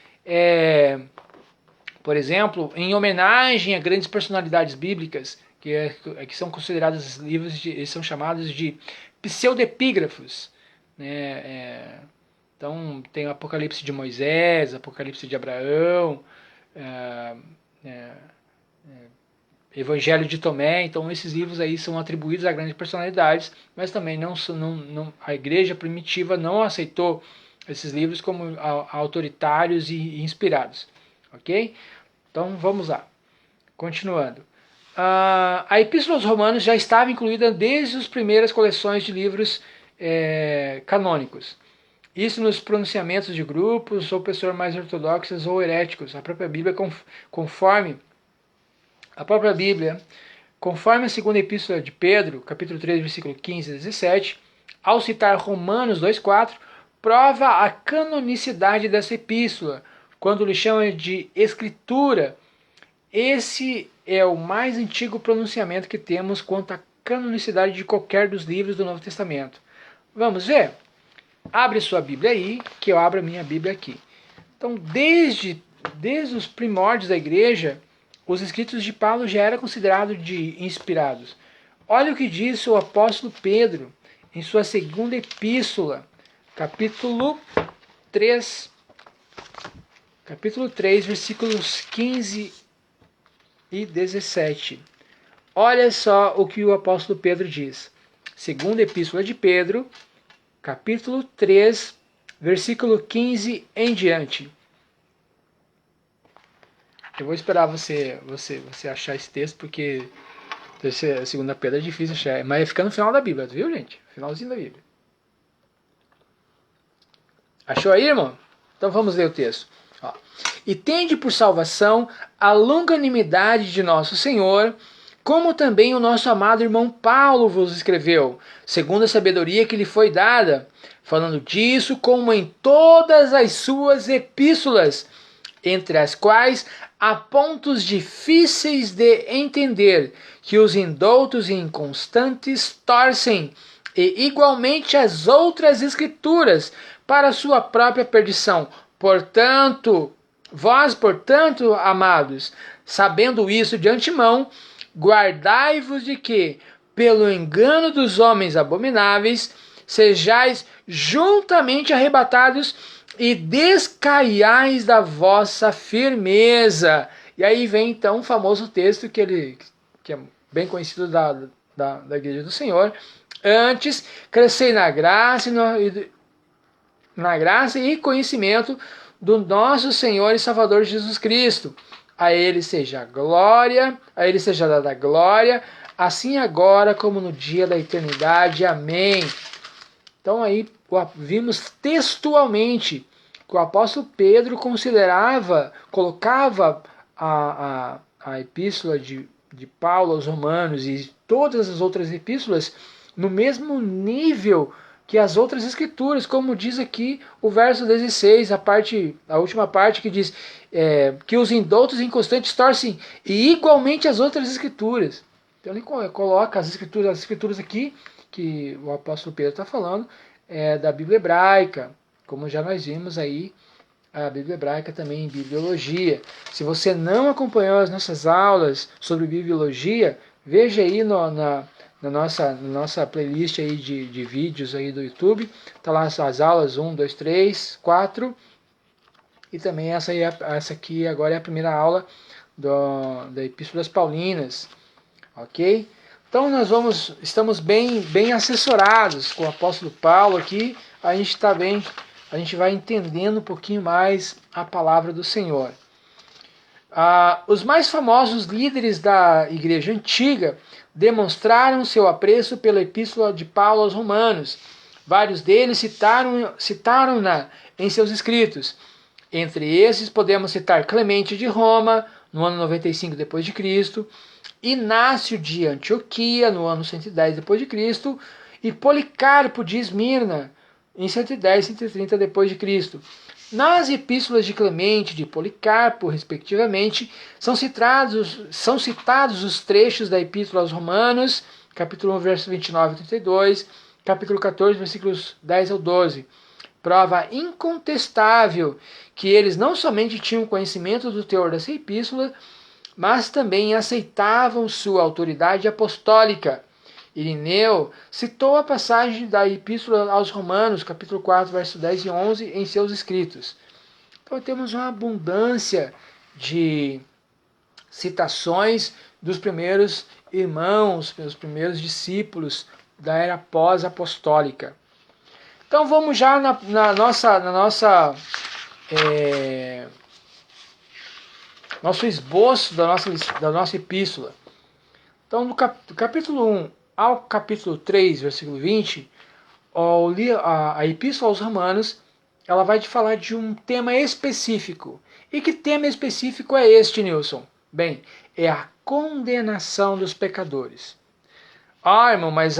por exemplo, em homenagem a grandes personalidades bíblicas, que são considerados livros, eles são chamados de pseudepígrafos. Né? Então, tem o Apocalipse de Moisés, Apocalipse de Abraão, Evangelho de Tomé. Então, esses livros aí são atribuídos a grandes personalidades, mas também a igreja primitiva não aceitou esses livros como autoritários e inspirados. Ok? Então vamos lá. Continuando. A Epístola aos Romanos já estava incluída desde as primeiras coleções de livros canônicos. Isso nos pronunciamentos de grupos ou pessoas mais ortodoxas ou heréticos. A própria Bíblia, conforme a segunda Epístola de Pedro, capítulo 3, versículo 15 a 17, ao citar Romanos 2,4, prova a canonicidade dessa epístola, quando lhe chama de escritura. Esse é o mais antigo pronunciamento que temos quanto à canonicidade de qualquer dos livros do Novo Testamento. Vamos ver? Abre sua Bíblia aí, que eu abro a minha Bíblia aqui. Então, desde os primórdios da igreja, os escritos de Paulo já eram considerados de inspirados. Olha o que diz o apóstolo Pedro em sua segunda epístola, capítulo 3, versículos 15 e 17. Olha só o que o apóstolo Pedro diz. Segunda epístola de Pedro, capítulo 3, versículo 15 em diante. Eu vou esperar você achar esse texto, porque a segunda Pedro é difícil achar. Mas fica no final da Bíblia, viu, gente? Finalzinho da Bíblia. Achou aí, irmão? Então vamos ler o texto. Ó. E tende por salvação a longanimidade de nosso Senhor, como também o nosso amado irmão Paulo vos escreveu, segundo a sabedoria que lhe foi dada, falando disso como em todas as suas epístolas, entre as quais há pontos difíceis de entender, que os indoutos e inconstantes torcem, e igualmente as outras escrituras, para sua própria perdição. Portanto, amados, sabendo isso de antemão, guardai-vos de que, pelo engano dos homens abomináveis, sejais juntamente arrebatados e descaiais da vossa firmeza. E aí vem então o famoso texto que é bem conhecido da Igreja do Senhor. Antes, crescei na graça e conhecimento do nosso Senhor e Salvador Jesus Cristo. A Ele seja dada glória, assim agora como no dia da eternidade. Amém. Então aí vimos textualmente que o apóstolo Pedro colocava a epístola de Paulo aos Romanos e todas as outras epístolas no mesmo nível que as outras escrituras, como diz aqui o verso 16, a última parte que diz que os indoutos e inconstantes torcem e igualmente as outras escrituras. Então ele coloca as escrituras aqui, que o apóstolo Pedro está falando, da Bíblia hebraica, como já nós vimos aí, a Bíblia hebraica também em bibliologia. Se você não acompanhou as nossas aulas sobre bibliologia, veja aí na nossa playlist aí de vídeos aí do YouTube, tá lá as aulas 1, 2, 3, 4, e também essa aqui agora é a primeira aula da Epístola das Paulinas, ok? Então estamos bem assessorados com o apóstolo Paulo aqui, a gente vai entendendo um pouquinho mais a palavra do Senhor. Os mais famosos líderes da igreja antiga demonstraram seu apreço pela epístola de Paulo aos Romanos. Vários deles citaram-na em seus escritos. Entre esses podemos citar Clemente de Roma, no ano 95 d.C., Inácio de Antioquia, no ano 110 d.C., e Policarpo de Esmirna, em 110 e 130 d.C. Nas epístolas de Clemente e de Policarpo, respectivamente, são citados os trechos da epístola aos Romanos, capítulo 1, versos 29 e 32, capítulo 14, versículos 10 ao 12. Prova incontestável que eles não somente tinham conhecimento do teor dessa epístola, mas também aceitavam sua autoridade apostólica. Irineu citou a passagem da Epístola aos Romanos, capítulo 4, versos 10 e 11, em seus escritos. Então temos uma abundância de citações dos primeiros irmãos, dos primeiros discípulos da era pós-apostólica. Então vamos já na nossa nosso esboço da nossa epístola. Então do capítulo 1 ao capítulo 3, versículo 20, a Epístola aos Romanos, ela vai te falar de um tema específico. E que tema específico é este, Nilson? Bem, é a condenação dos pecadores. Irmão, mas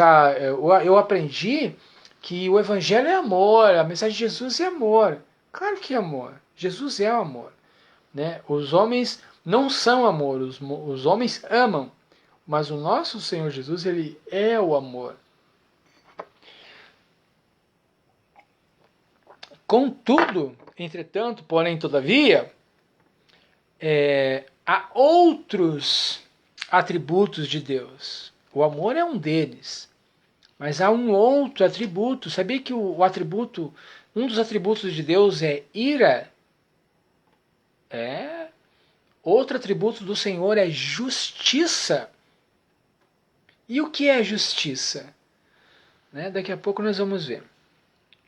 eu aprendi que o Evangelho é amor, a mensagem de Jesus é amor. Claro que é amor. Jesus é o amor. Né? Os homens não são amor, os homens amam. Mas o nosso Senhor Jesus, ele é o amor. Contudo, entretanto, porém, todavia, há outros atributos de Deus. O amor é um deles. Mas há um outro atributo. Sabia que um dos atributos de Deus é ira? Outro atributo do Senhor é justiça. E o que é justiça? Daqui a pouco nós vamos ver.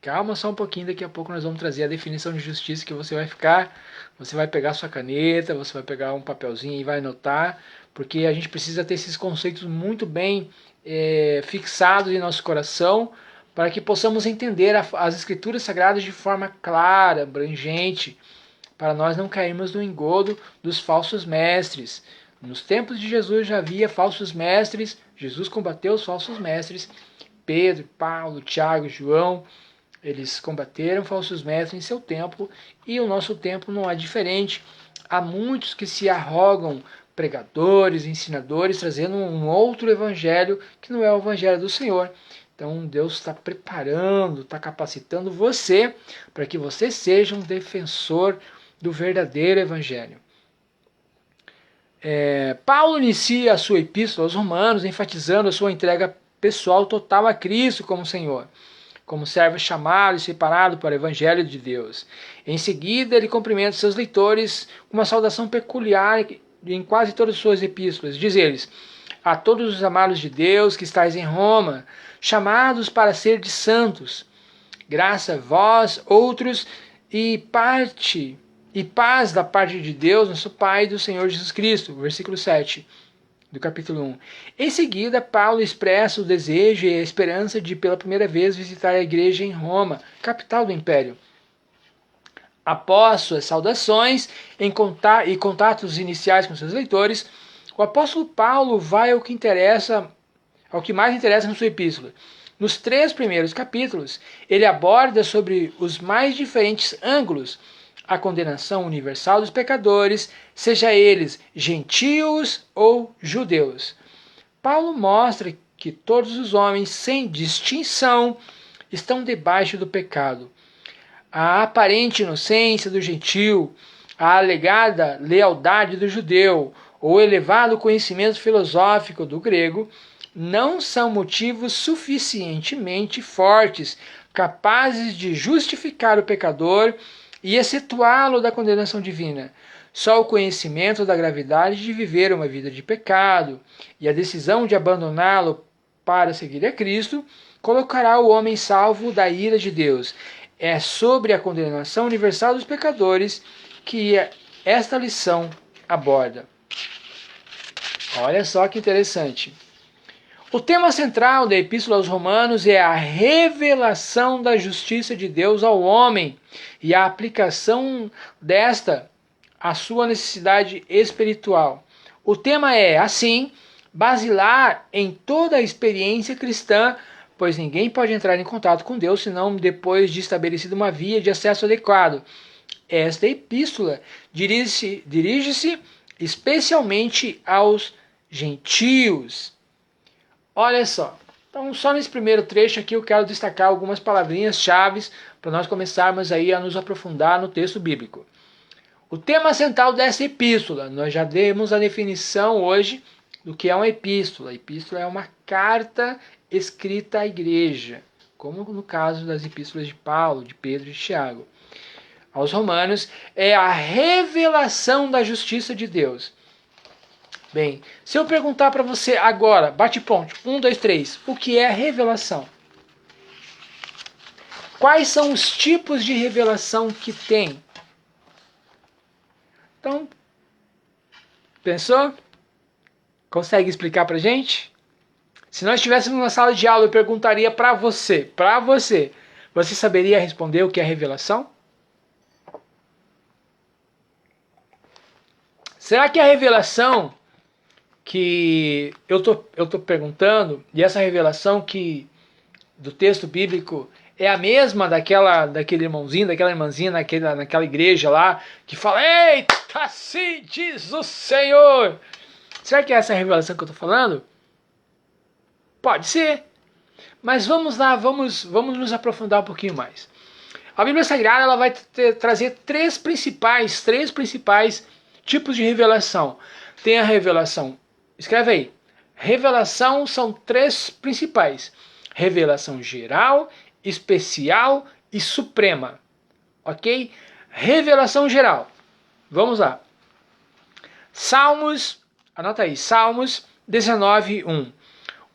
Calma só um pouquinho, daqui a pouco nós vamos trazer a definição de justiça que você vai pegar sua caneta, você vai pegar um papelzinho e vai anotar, porque a gente precisa ter esses conceitos muito bem fixados em nosso coração, para que possamos entender as Escrituras Sagradas de forma clara, abrangente, para nós não cairmos no engodo dos falsos mestres. Nos tempos de Jesus já havia falsos mestres, Jesus combateu os falsos mestres, Pedro, Paulo, Tiago, João, eles combateram falsos mestres em seu tempo, e o nosso tempo não é diferente. Há muitos que se arrogam pregadores, ensinadores, trazendo um outro evangelho que não é o evangelho do Senhor. Então Deus está preparando, está capacitando você para que você seja um defensor do verdadeiro evangelho. Paulo inicia a sua epístola aos Romanos enfatizando a sua entrega pessoal total a Cristo como Senhor, como servo chamado e separado para o Evangelho de Deus. Em seguida, ele cumprimenta seus leitores com uma saudação peculiar em quase todas as suas epístolas. Diz eles: a todos os amados de Deus que estáis em Roma, chamados para ser de santos, graça a vós, outros, e paz da parte de Deus, nosso Pai, e do Senhor Jesus Cristo. Versículo 7. Do capítulo 1. Em seguida, Paulo expressa o desejo e a esperança de, pela primeira vez, visitar a igreja em Roma, capital do Império. Após suas saudações e contatos iniciais com seus leitores, o apóstolo Paulo vai ao que mais interessa na sua epístola. Nos 3 primeiros capítulos, ele aborda sobre os mais diferentes ângulos a condenação universal dos pecadores, seja eles gentios ou judeus. Paulo mostra que todos os homens, sem distinção, estão debaixo do pecado. A aparente inocência do gentio, a alegada lealdade do judeu ou o elevado conhecimento filosófico do grego não são motivos suficientemente fortes, capazes de justificar o pecador e excetuá-lo da condenação divina. Só o conhecimento da gravidade de viver uma vida de pecado e a decisão de abandoná-lo para seguir a Cristo colocará o homem salvo da ira de Deus. É sobre a condenação universal dos pecadores que esta lição aborda. Olha só que interessante. O tema central da Epístola aos Romanos é a revelação da justiça de Deus ao homem e a aplicação desta à sua necessidade espiritual. O tema é, assim, basilar em toda a experiência cristã, pois ninguém pode entrar em contato com Deus senão depois de estabelecida uma via de acesso adequado. Esta epístola dirige-se especialmente aos gentios. Olha só, então só nesse primeiro trecho aqui eu quero destacar algumas palavrinhas chaves para nós começarmos aí a nos aprofundar no texto bíblico. O tema central dessa epístola, nós já demos a definição hoje do que é uma epístola. A epístola é uma carta escrita à igreja, como no caso das epístolas de Paulo, de Pedro e de Tiago. Aos Romanos é a revelação da justiça de Deus. Bem, se eu perguntar para você agora, bate ponto, 1, 2, 3, o que é revelação? Quais são os tipos de revelação que tem? Então, pensou? Consegue explicar para gente? Se nós estivéssemos numa sala de aula, eu perguntaria para você, você saberia responder o que é revelação? Será que a revelação que eu tô perguntando, e essa revelação que do texto bíblico é a mesma daquele irmãozinho, daquela irmãzinha naquela igreja lá, que fala, eita, assim diz o Senhor. Será que é essa revelação que eu estou falando? Pode ser. Mas vamos lá, vamos nos aprofundar um pouquinho mais. A Bíblia Sagrada ela vai trazer três principais tipos de revelação. Tem a revelação, escreve aí, revelação são três principais: revelação geral, especial e suprema. Ok? Revelação geral. Vamos lá. Salmos, anota aí, Salmos 19:1.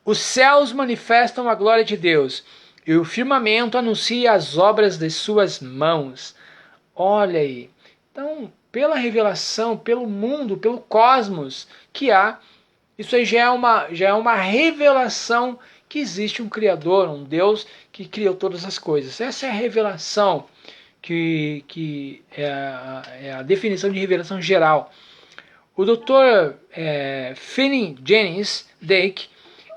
Os céus manifestam a glória de Deus, e o firmamento anuncia as obras de suas mãos. Olha aí. Então, pela revelação, pelo mundo, pelo cosmos que há, isso aí já é uma revelação que existe um Criador, um Deus que criou todas as coisas. Essa é a revelação, que é a definição de revelação geral. O Dr. Finney Jennings Dake,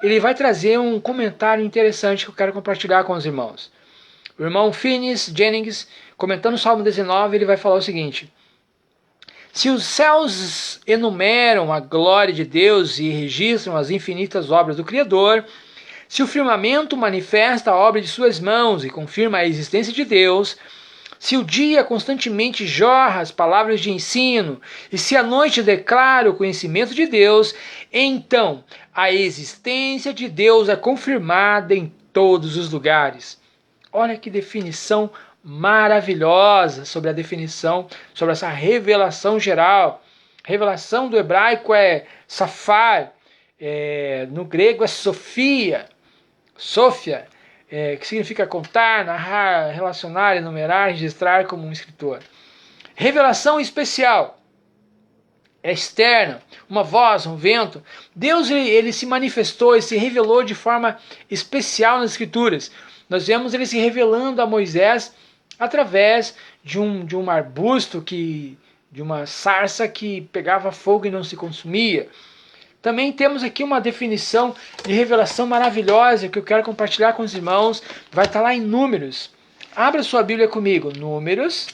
ele vai trazer um comentário interessante que eu quero compartilhar com os irmãos. O irmão Finney Jennings, comentando o Salmo 19, ele vai falar o seguinte: se os céus enumeram a glória de Deus e registram as infinitas obras do Criador, se o firmamento manifesta a obra de suas mãos e confirma a existência de Deus, se o dia constantemente jorra as palavras de ensino, e se a noite declara o conhecimento de Deus, então a existência de Deus é confirmada em todos os lugares. Olha que definição maravilhosa sobre a definição, sobre essa revelação geral. Revelação do hebraico é safar, no grego é sofia, que significa contar, narrar, relacionar, enumerar, registrar como um escritor. Revelação especial, é externa, uma voz, um vento. Deus ele se manifestou e se revelou de forma especial nas Escrituras. Nós vemos ele se revelando a Moisés através de um arbusto, de uma sarça que pegava fogo e não se consumia. Também temos aqui uma definição de revelação maravilhosa que eu quero compartilhar com os irmãos. Vai estar lá em Números. Abra sua Bíblia comigo. Números.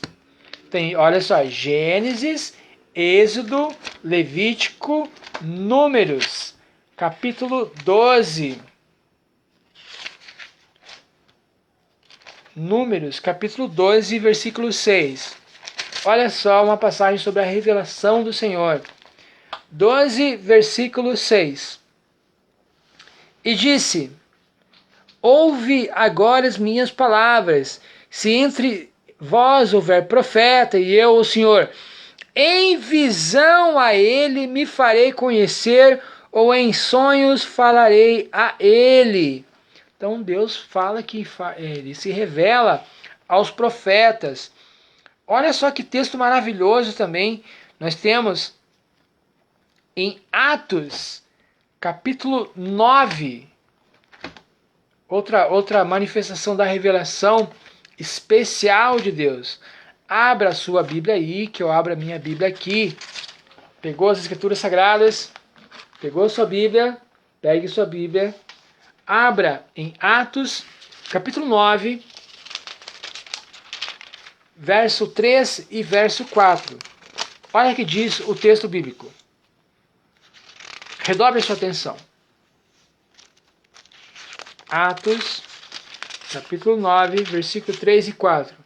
Tem, olha só, Gênesis, Êxodo, Levítico, Números. Capítulo 12. Números, capítulo 12, versículo 6. Olha só uma passagem sobre a revelação do Senhor. 12, versículo 6. E disse: ouve agora as minhas palavras, se entre vós houver profeta, e eu, o Senhor, em visão a ele me farei conhecer, ou em sonhos falarei a ele. Então Deus fala que ele se revela aos profetas. Olha só que texto maravilhoso também. Nós temos em Atos, capítulo 9, outra manifestação da revelação especial de Deus. Abra a sua Bíblia aí, que eu abro a minha Bíblia aqui. Pegou as Escrituras Sagradas? Pegou a sua Bíblia? Pegue sua Bíblia. Abra em Atos, capítulo 9, verso 3 e verso 4. Olha o que diz o texto bíblico. Redobre a sua atenção. Atos, capítulo 9, versículo 3 e 4.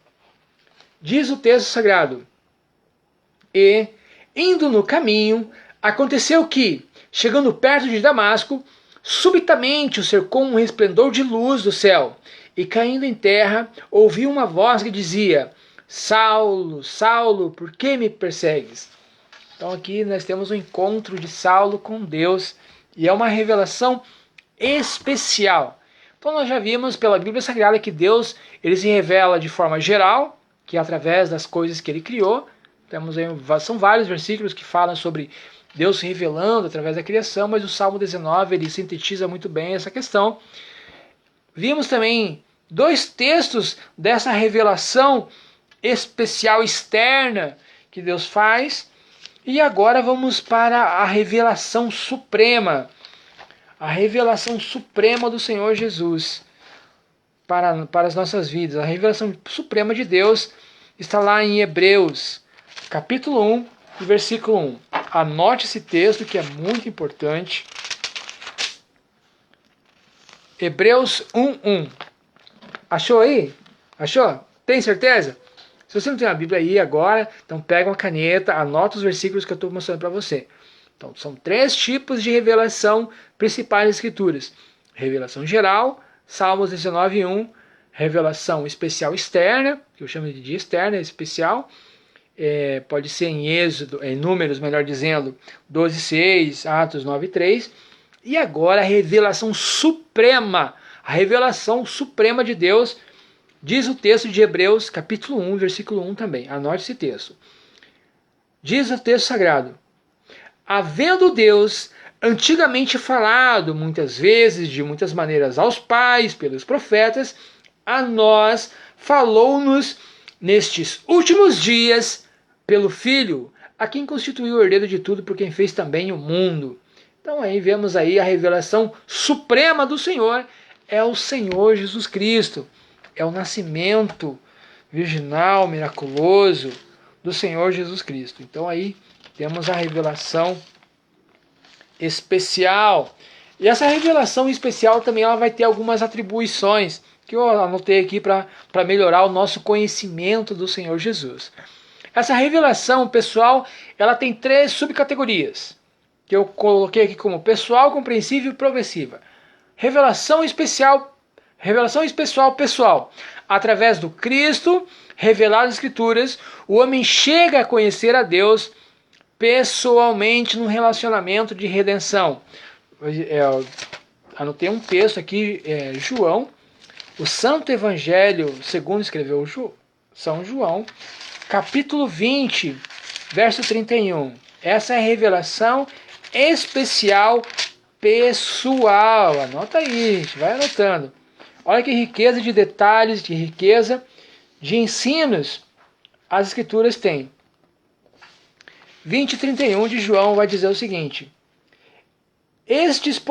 Diz o texto sagrado: e, indo no caminho, aconteceu que, chegando perto de Damasco, subitamente o cercou um resplendor de luz do céu, e caindo em terra, ouviu uma voz que dizia: Saulo, Saulo, por que me persegues? Então aqui nós temos um encontro de Saulo com Deus, e é uma revelação especial. Então nós já vimos pela Bíblia Sagrada que Deus ele se revela de forma geral, que é através das coisas que ele criou. Temos aí, são vários versículos que falam sobre Deus se revelando através da criação, mas o Salmo 19 ele sintetiza muito bem essa questão. Vimos também dois textos dessa revelação especial externa que Deus faz. E agora vamos para a revelação suprema. A revelação suprema do Senhor Jesus para as nossas vidas. A revelação suprema de Deus está lá em Hebreus, capítulo 1, versículo 1. Anote esse texto que é muito importante. Hebreus 1:1. Achou aí? Achou? Tem certeza? Se você não tem a Bíblia aí agora, então pega uma caneta, anota os versículos que eu estou mostrando para você. Então, são 3 tipos de revelação principais das Escrituras. Revelação geral, Salmos 19:1, revelação especial externa, que eu chamo de externa, especial, pode ser em Êxodo, em Números, melhor dizendo, 12:6, Atos 9:3, e agora a revelação suprema de Deus, diz o texto de Hebreus, capítulo 1, versículo 1 também. Anote esse texto. Diz o texto sagrado: havendo Deus antigamente falado muitas vezes, de muitas maneiras aos pais, pelos profetas, a nós falou-nos nestes últimos dias pelo Filho, a quem constituiu o herdeiro de tudo, por quem fez também o mundo. Então aí vemos aí a revelação suprema do Senhor, é o Senhor Jesus Cristo. É o nascimento virginal, miraculoso do Senhor Jesus Cristo. Então aí temos a revelação especial. E essa revelação especial também ela vai ter algumas atribuições que eu anotei aqui para melhorar o nosso conhecimento do Senhor Jesus. Essa revelação pessoal, ela tem 3 subcategorias, que eu coloquei aqui como pessoal, compreensível e progressiva. Revelação especial pessoal. Através do Cristo, revelado nas Escrituras, o homem chega a conhecer a Deus pessoalmente num relacionamento de redenção. Eu anotei um texto aqui, João, o Santo Evangelho, segundo escreveu São João, capítulo 20, verso 31. Essa é a revelação especial pessoal. Anota aí, gente, vai anotando. Olha que riqueza de detalhes, que riqueza de ensinos as Escrituras têm. 20:31 de João vai dizer o seguinte: estes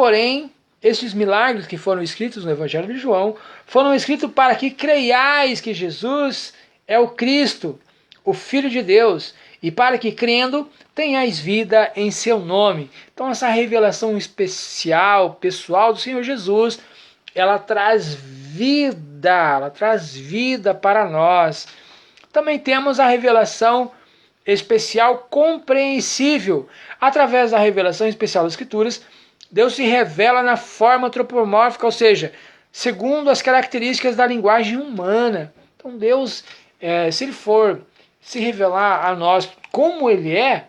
milagres que foram escritos no Evangelho de João, foram escritos para que creiais que Jesus é o Cristo, o Filho de Deus, e para que, crendo, tenhais vida em seu nome. Então essa revelação especial, pessoal do Senhor Jesus, ela traz vida para nós. Também temos a revelação especial compreensível. Através da revelação especial das Escrituras, Deus se revela na forma antropomórfica, ou seja, segundo as características da linguagem humana. Então Deus, se Ele for se revelar a nós como Ele é,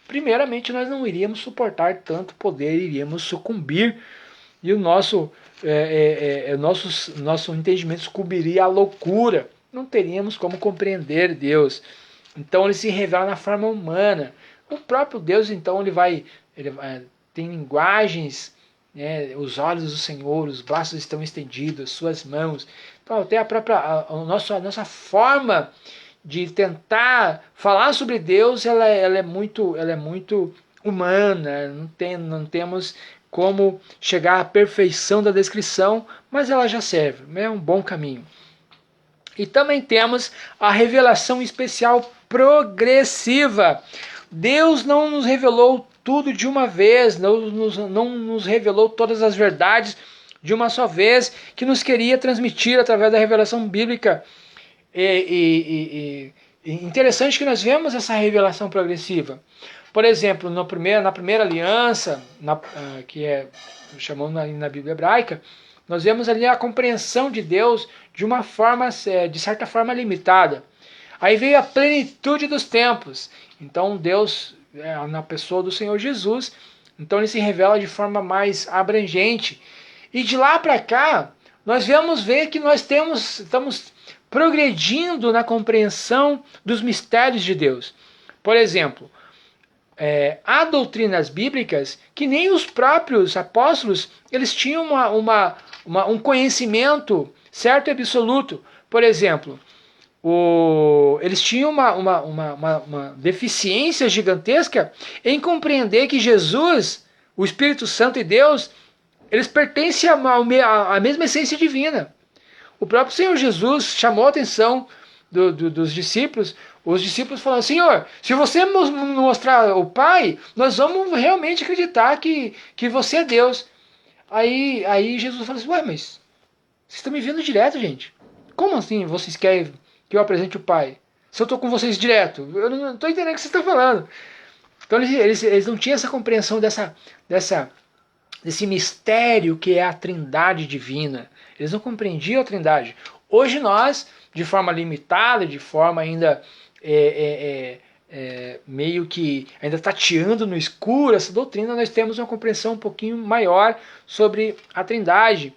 primeiramente nós não iríamos suportar tanto poder, iríamos sucumbir, e o nosso entendimento sucumbiria à loucura. Não teríamos como compreender Deus. Então ele se revela na forma humana. O próprio Deus, então, ele tem linguagens, né, os olhos do Senhor, os braços estão estendidos, suas mãos. Então até a nossa forma de tentar falar sobre Deus, ela é muito humana. Não temos como chegar à perfeição da descrição, mas ela já serve, é um bom caminho. E também temos a revelação especial progressiva. Deus não nos revelou tudo de uma vez, não nos revelou todas as verdades de uma só vez, que nos queria transmitir através da revelação bíblica. Interessante que nós vemos essa revelação progressiva. Por exemplo, na primeira aliança, que chamamos na Bíblia hebraica, nós vemos ali a compreensão de Deus de uma forma, de certa forma, limitada. Aí veio a plenitude dos tempos. Então Deus, na pessoa do Senhor Jesus, então ele se revela de forma mais abrangente. E de lá para cá, nós vamos ver que nós estamos progredindo na compreensão dos mistérios de Deus. Por exemplo, há doutrinas bíblicas que nem os próprios apóstolos eles tinham um conhecimento certo e absoluto. Por exemplo, eles tinham uma deficiência gigantesca em compreender que Jesus, o Espírito Santo e Deus, eles pertencem à mesma essência divina. O próprio Senhor Jesus chamou a atenção dos discípulos. Os discípulos falaram: Senhor, se você nos mostrar o Pai, nós vamos realmente acreditar que você é Deus. Aí Jesus falou assim: ué, mas vocês estão me vendo direto, gente. Como assim vocês querem que eu apresente o Pai? Se eu estou com vocês direto, eu não estou entendendo o que vocês estão falando. Então eles não tinham essa compreensão desse mistério que é a Trindade divina. Eles não compreendiam a Trindade. Hoje nós, de forma limitada, de forma ainda meio que ainda tateando no escuro essa doutrina, nós temos uma compreensão um pouquinho maior sobre a Trindade.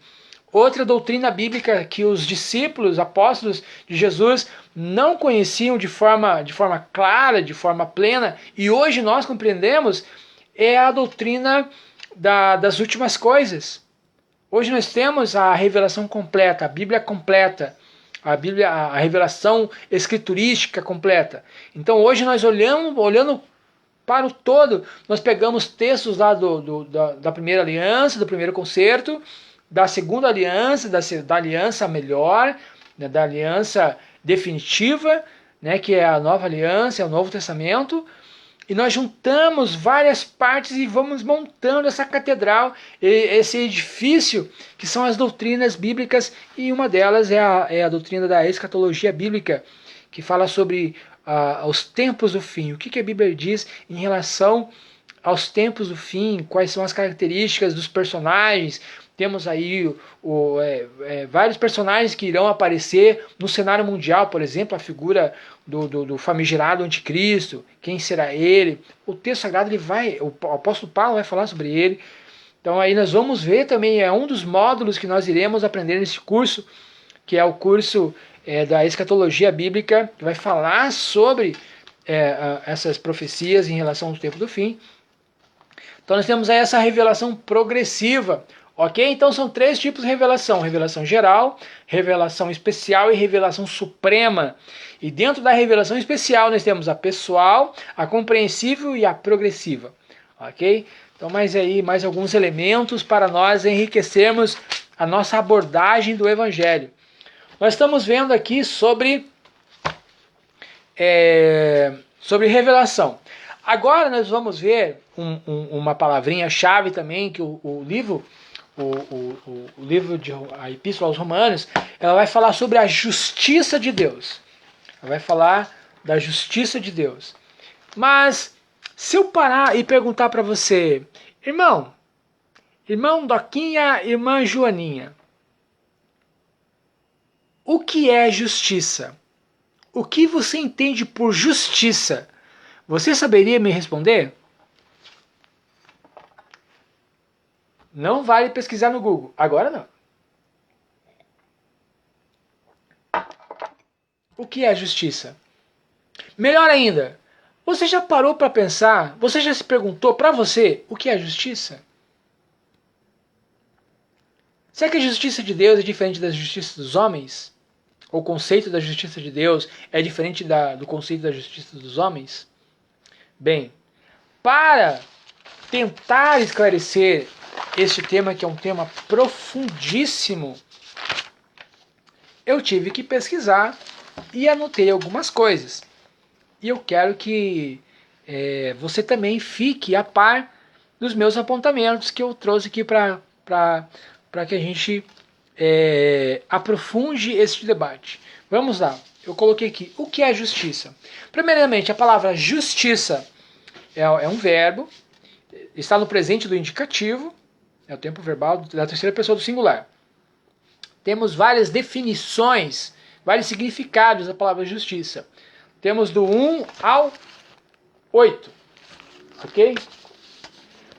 Outra doutrina bíblica que os discípulos, apóstolos de Jesus não conheciam de forma clara, de forma plena, e hoje nós compreendemos, é a doutrina das últimas coisas. Hoje nós temos a revelação completa, a Bíblia completa, a revelação escriturística completa. Então hoje nós olhando para o todo, nós pegamos textos lá da primeira aliança, do primeiro concerto, da segunda aliança, da aliança melhor, né, da aliança definitiva, né, que é a nova aliança, é o Novo Testamento, e nós juntamos várias partes e vamos montando essa catedral, esse edifício, que são as doutrinas bíblicas, e uma delas é a doutrina da escatologia bíblica, que fala sobre os tempos do fim. O que a Bíblia diz em relação aos tempos do fim, quais são as características dos personagens. Temos aí vários personagens que irão aparecer no cenário mundial, por exemplo, a figura do famigerado anticristo, quem será ele. O texto sagrado, o apóstolo Paulo vai falar sobre ele. Então aí nós vamos ver também, é um dos módulos que nós iremos aprender nesse curso, que é o curso da escatologia bíblica, que vai falar sobre essas profecias em relação ao tempo do fim. Então nós temos aí essa revelação progressiva. Ok? Então são 3 tipos de revelação: revelação geral, revelação especial e revelação suprema. E dentro da revelação especial nós temos a pessoal, a compreensível e a progressiva. Ok? Então mais alguns elementos para nós enriquecermos a nossa abordagem do Evangelho. Nós estamos vendo aqui sobre revelação. Agora nós vamos ver uma palavrinha-chave também, que o livro de a Epístola aos Romanos, ela vai falar sobre a justiça de Deus. Ela vai falar da justiça de Deus. Mas, se eu parar e perguntar para você, irmão Doquinha, irmã Joaninha, o que é justiça? O que você entende por justiça? Você saberia me responder? Não vale pesquisar no Google. Agora não. O que é justiça? Melhor ainda, você já parou para pensar, você já se perguntou para você o que é justiça? Será que a justiça de Deus é diferente da justiça dos homens? O conceito da justiça de Deus é diferente do conceito da justiça dos homens? Bem, para tentar esclarecer este tema, que é um tema profundíssimo, eu tive que pesquisar e anotei algumas coisas. E eu quero que você também fique a par dos meus apontamentos que eu trouxe aqui para que a gente aprofunde este debate. Vamos lá, eu coloquei aqui, o que é justiça? Primeiramente, a palavra justiça é um verbo, está no presente do indicativo, é o tempo verbal da terceira pessoa do singular. Temos várias definições, vários significados da palavra justiça. Temos do 1 ao 8. Ok?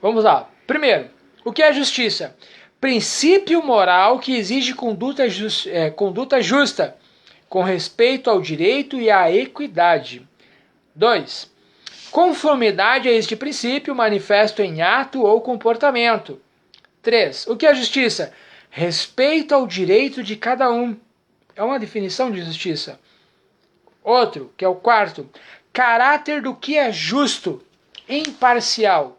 Vamos lá. Primeiro, o que é justiça? Princípio moral que exige conduta justa, com respeito ao direito e à equidade. 2. Conformidade a este princípio manifesto em ato ou comportamento. 3. O que é justiça? Respeito ao direito de cada um. É uma definição de justiça. Outro, que é o 4. Caráter do que é justo, imparcial.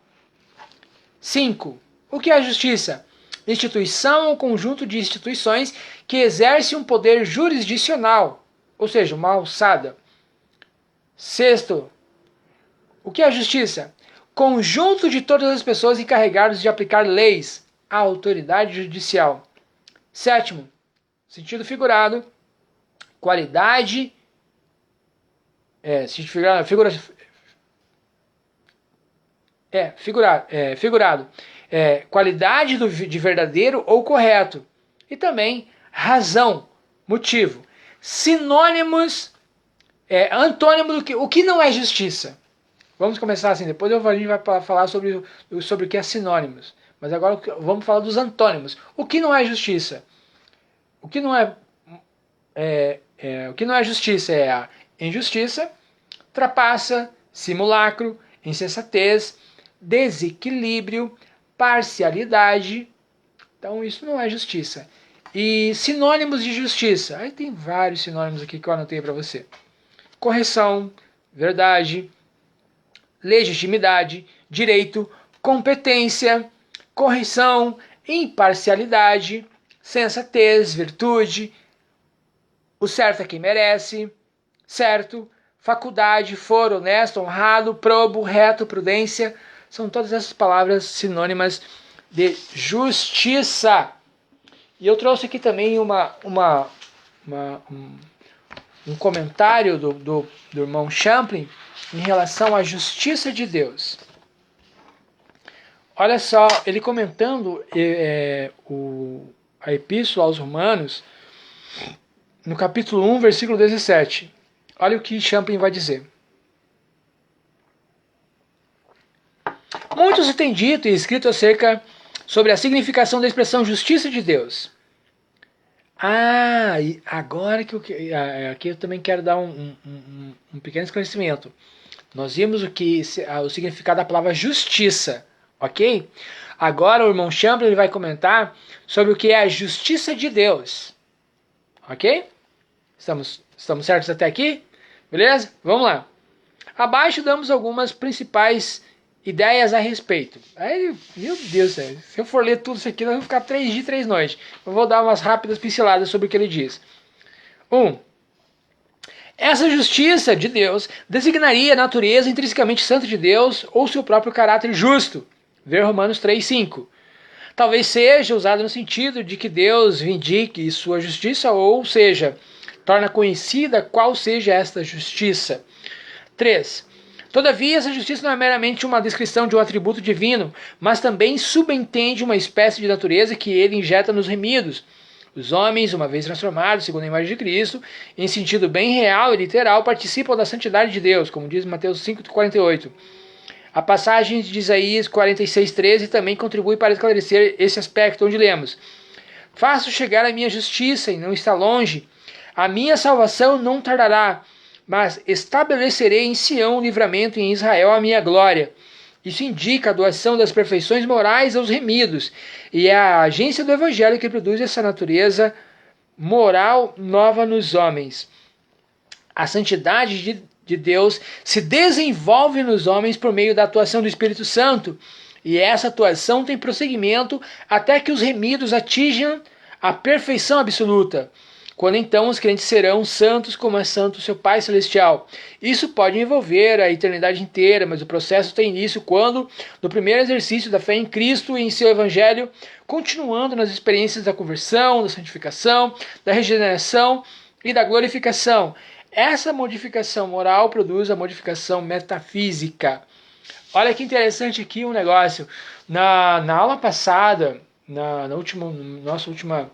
5. O que é justiça? Instituição ou conjunto de instituições que exerce um poder jurisdicional, ou seja, uma alçada. 6. O que é justiça? Conjunto de todas as pessoas encarregadas de aplicar leis, a autoridade judicial. 7. Sentido figurado, qualidade figurado, qualidade de verdadeiro ou correto, e também razão, motivo. Sinônimos, antônimo do que, o que não é justiça. Vamos começar assim, depois a gente vai falar sobre o que é sinônimos. Mas agora vamos falar dos antônimos. O que não é justiça? O que não é justiça é a injustiça, trapaça, simulacro, insensatez, desequilíbrio, parcialidade. Então isso não é justiça. E sinônimos de justiça. Aí tem vários sinônimos aqui que eu anotei para você. Correção, verdade, legitimidade, direito, competência, correção, imparcialidade, sensatez, virtude, o certo é quem merece, certo, faculdade, foro, honesto, honrado, probo, reto, prudência. São todas essas palavras sinônimas de justiça. E eu trouxe aqui também um comentário do irmão Champlin em relação à justiça de Deus. Olha só, ele comentando a Epístola aos Romanos, no capítulo 1, versículo 17. Olha o que Champlin vai dizer. Muitos têm dito e escrito acerca sobre a significação da expressão justiça de Deus. E agora aqui eu também quero dar um pequeno esclarecimento. Nós vimos o significado da palavra justiça, ok? Agora o irmão Champlin ele vai comentar sobre o que é a justiça de Deus, ok? Estamos certos até aqui? Beleza? Vamos lá. Abaixo damos algumas principais ideias a respeito. Aí, meu Deus, se eu for ler tudo isso aqui, nós vamos ficar 3 dias e 3 noites. Eu vou dar umas rápidas pinceladas sobre o que ele diz. 1. Essa justiça de Deus designaria a natureza intrinsecamente santa de Deus ou seu próprio caráter justo. Ver Romanos 3:5. Talvez seja usado no sentido de que Deus vindique sua justiça, ou seja, torna conhecida qual seja esta justiça. 3. Todavia, essa justiça não é meramente uma descrição de um atributo divino, mas também subentende uma espécie de natureza que ele injeta nos remidos. Os homens, uma vez transformados, segundo a imagem de Cristo, em sentido bem real e literal, participam da santidade de Deus, como diz Mateus 5:48. A passagem de Isaías 46:13 também contribui para esclarecer esse aspecto, onde lemos: Faço chegar a minha justiça e não está longe. A minha salvação não tardará, mas estabelecerei em Sião o livramento e em Israel a minha glória. Isso indica a doação das perfeições morais aos remidos, e é a agência do Evangelho que produz essa natureza moral nova nos homens. A santidade de Deus se desenvolve nos homens por meio da atuação do Espírito Santo, e essa atuação tem prosseguimento até que os remidos atinjam a perfeição absoluta. Quando então os crentes serão santos como é santo seu Pai Celestial. Isso pode envolver a eternidade inteira, mas o processo tem início quando, no primeiro exercício da fé em Cristo e em seu Evangelho, continuando nas experiências da conversão, da santificação, da regeneração e da glorificação. Essa modificação moral produz a modificação metafísica. Olha que interessante aqui um negócio. Na aula passada, nossa última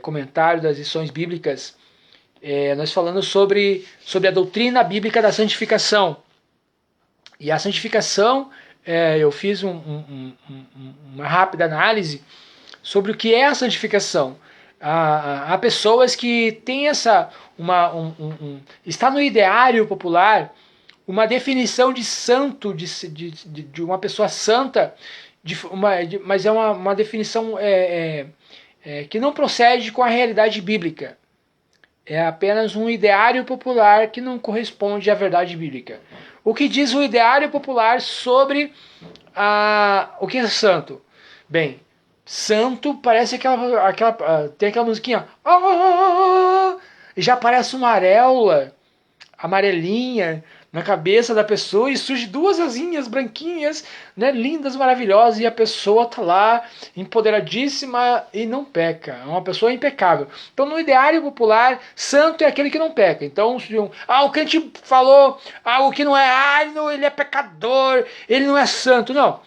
comentário das lições bíblicas, nós falamos sobre a doutrina bíblica da santificação. E a santificação, eu fiz uma rápida análise sobre o que é a santificação. Há pessoas que têm está no ideário popular uma definição de santo, de uma pessoa santa, mas é uma definição que não procede com a realidade bíblica. É apenas um ideário popular que não corresponde à verdade bíblica. O que diz o ideário popular sobre o que é santo? Bem, santo parece tem aquela musiquinha, já parece uma areola amarelinha na cabeça da pessoa e surge duas asinhas branquinhas, né, lindas, maravilhosas, e a pessoa tá lá empoderadíssima e não peca. É uma pessoa impecável. Então, no ideário popular, santo é aquele que não peca. Então, o crente falou algo que não é, ele é pecador, ele não é santo. Não.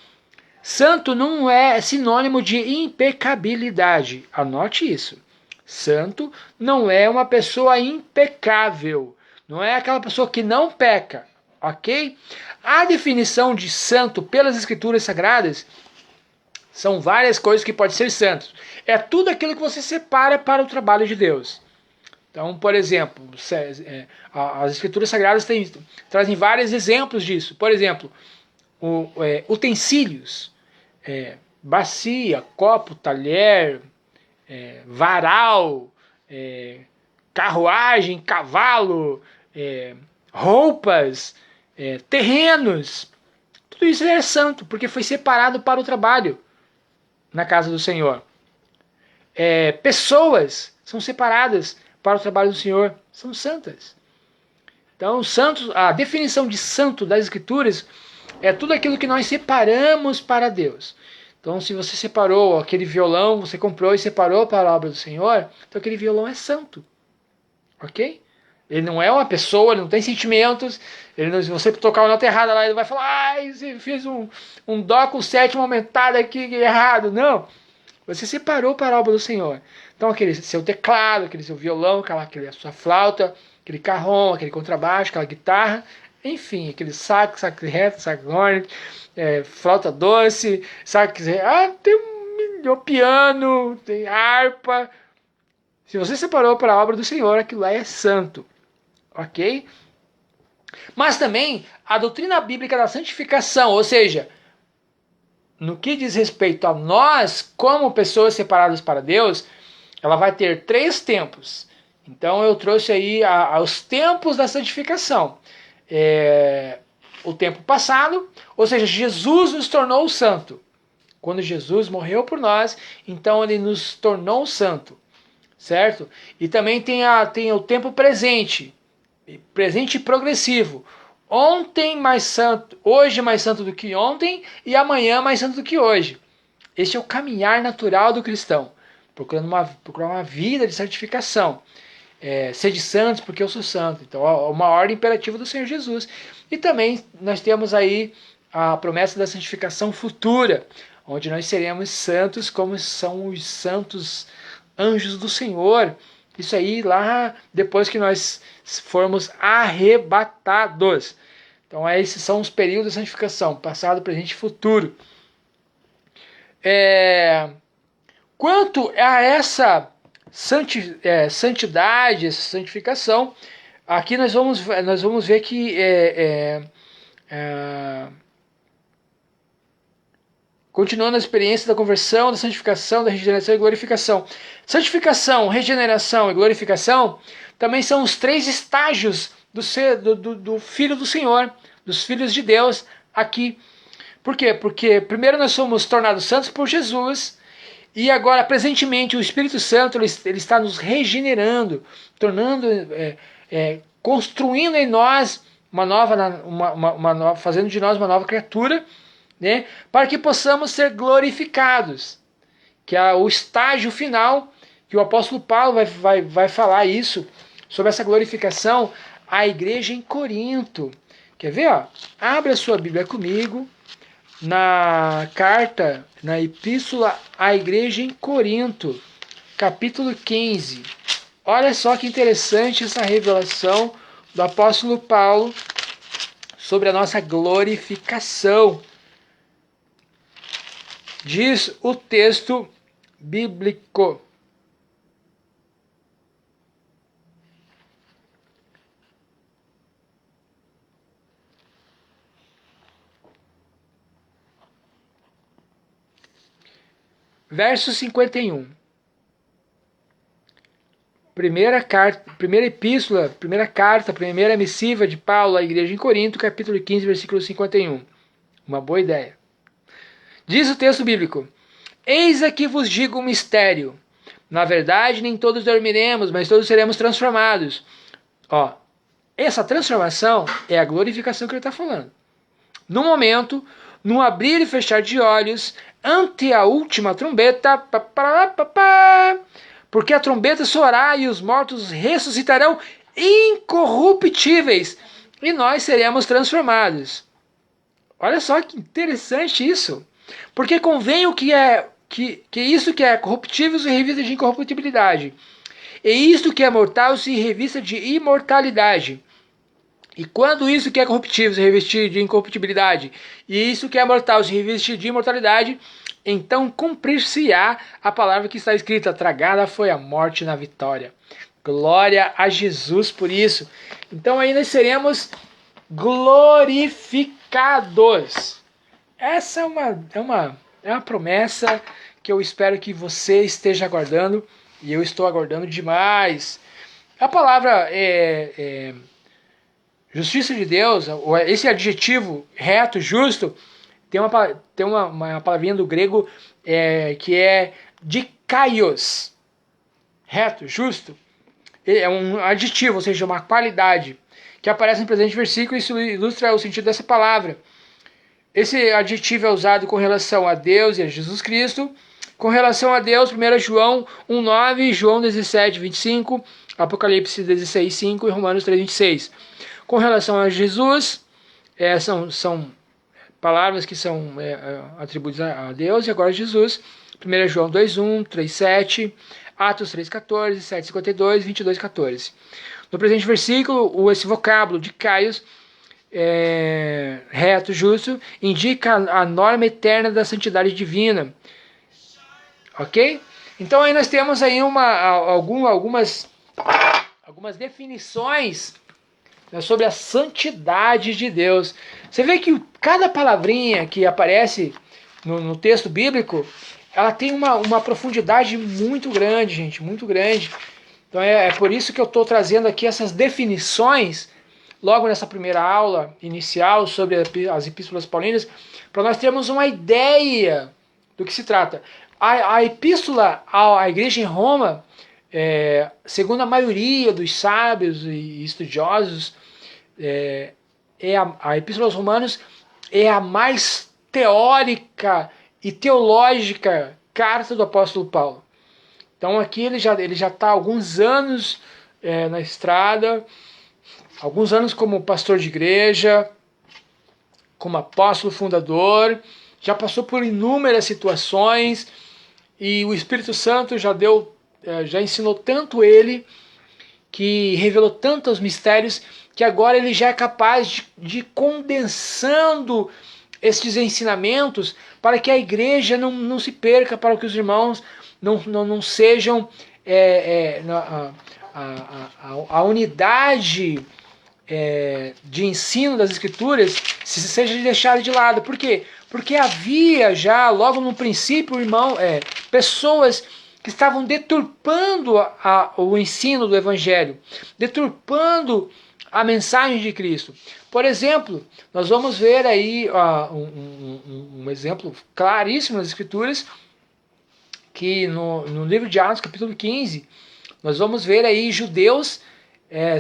Santo não é sinônimo de impecabilidade. Anote isso. Santo não é uma pessoa impecável. Não é aquela pessoa que não peca. Ok? A definição de santo pelas escrituras sagradas são várias coisas que podem ser santos. É tudo aquilo que você separa para o trabalho de Deus. Então, por exemplo, as escrituras sagradas trazem vários exemplos disso. Por exemplo, utensílios. Bacia, copo, talher, varal, carruagem, cavalo, roupas, terrenos. Tudo isso é santo, porque foi separado para o trabalho na casa do Senhor. Pessoas são separadas para o trabalho do Senhor, são santas. Então, santos, a definição de santo das Escrituras é tudo aquilo que nós separamos para Deus. Então, se você separou aquele violão, você comprou e separou para a obra do Senhor, então aquele violão é santo. Ok? Ele não é uma pessoa, ele não tem sentimentos. Se você tocar uma nota errada lá, ele vai falar: você fez um dó com sétima aumentada aqui errado. Não. Você separou para a obra do Senhor. Então, aquele seu teclado, aquele seu violão, aquela sua flauta, aquele carrom, aquele contrabaixo, aquela guitarra, enfim, aquele sax reto, sax horn, flauta doce, sax, tem um piano, tem harpa. Se você separou para a obra do Senhor, aquilo lá é santo, ok? Mas também a doutrina bíblica da santificação, ou seja, no que diz respeito a nós, como pessoas separadas para Deus, ela vai ter 3 tempos. Então eu trouxe aí os tempos da santificação. O tempo passado, ou seja, Jesus nos tornou santo. Quando Jesus morreu por nós, então ele nos tornou santo. Certo? E também tem o tempo presente. Presente progressivo. Ontem mais santo, hoje mais santo do que ontem e amanhã mais santo do que hoje. Este é o caminhar natural do cristão, procurando uma vida de santificação. Sede santos porque eu sou santo. Então, uma ordem imperativa do Senhor Jesus. E também nós temos aí a promessa da santificação futura, onde nós seremos santos como são os santos anjos do Senhor. Isso aí lá depois que nós formos arrebatados. Então esses são os períodos de santificação, passado, presente e futuro. Quanto a essa santidade, essa santificação, aqui nós vamos ver que continuando a experiência da conversão, da santificação, da regeneração e glorificação. Santificação, regeneração e glorificação também são os 3 estágios do Filho do Senhor, dos filhos de Deus aqui. Por quê? Porque primeiro nós somos tornados santos por Jesus, e agora, presentemente, o Espírito Santo ele está nos regenerando, tornando, construindo em nós fazendo de nós uma nova criatura, né, para que possamos ser glorificados, que é o estágio final, que o apóstolo Paulo vai falar isso, sobre essa glorificação, à igreja em Corinto. Quer ver? Abre a sua Bíblia comigo, na epístola à igreja em Corinto, capítulo 15. Olha só que interessante essa revelação do apóstolo Paulo sobre a nossa glorificação. Diz o texto bíblico: verso 51. Primeira epístola, primeira carta, primeira missiva de Paulo à igreja em Corinto, capítulo 15, versículo 51. Uma boa ideia. Diz o texto bíblico: eis aqui vos digo um mistério. Na verdade, nem todos dormiremos, mas todos seremos transformados. Essa transformação é a glorificação que ele está falando. No momento, no abrir e fechar de olhos, ante a última trombeta, porque a trombeta soará e os mortos ressuscitarão incorruptíveis, e nós seremos transformados. Olha só que interessante isso. Porque convém o que isso que é corruptível se revista de incorruptibilidade. E isto que é mortal se revista de imortalidade. E quando isso que é corruptível se revestir de incorruptibilidade, e isso que é mortal se revestir de imortalidade, então cumprir-se-á a palavra que está escrita: tragada foi a morte na vitória. Glória a Jesus por isso. Então aí nós seremos glorificados. Essa é uma promessa que eu espero que você esteja aguardando, e eu estou aguardando demais. A palavra justiça de Deus, esse adjetivo reto, justo, tem uma palavrinha do grego que é dikaios. Reto, justo. É um adjetivo, ou seja, uma qualidade, que aparece no presente versículo, e isso ilustra o sentido dessa palavra. Esse adjetivo é usado com relação a Deus e a Jesus Cristo. Com relação a Deus, 1 João 1,9, João 17,25, Apocalipse 16,5 e Romanos 3,26. Com relação a Jesus, são palavras que são atribuídas a Deus, e agora Jesus. 1 João 2,1, 3,7, Atos 3,14, 7,52, 22,14. No presente versículo, esse vocábulo de Caios, reto, justo, indica a norma eterna da santidade divina. Ok? Então aí nós temos aí algumas definições, né, sobre a santidade de Deus. Você vê que cada palavrinha que aparece no texto bíblico, ela tem uma profundidade muito grande, gente, muito grande. Então é por isso que eu estou trazendo aqui essas definições logo nessa primeira aula inicial sobre as epístolas paulinas, para nós termos uma ideia do que se trata. A epístola à igreja em Roma, segundo a maioria dos sábios e estudiosos, a epístola aos Romanos é a mais teórica e teológica carta do apóstolo Paulo. Então aqui ele já está há alguns anos na estrada, alguns anos como pastor de igreja, como apóstolo fundador, já passou por inúmeras situações, e o Espírito Santo já ensinou tanto ele, que revelou tantos mistérios, que agora ele já é capaz de ir condensando esses ensinamentos para que a igreja não se perca, para que os irmãos não sejam a unidade de ensino das Escrituras seja deixada de lado. Por quê? Porque havia já, logo no princípio, pessoas que estavam deturpando o ensino do Evangelho, deturpando a mensagem de Cristo. Por exemplo, nós vamos ver aí um exemplo claríssimo nas Escrituras, que no livro de Atos, capítulo 15, nós vamos ver aí judeus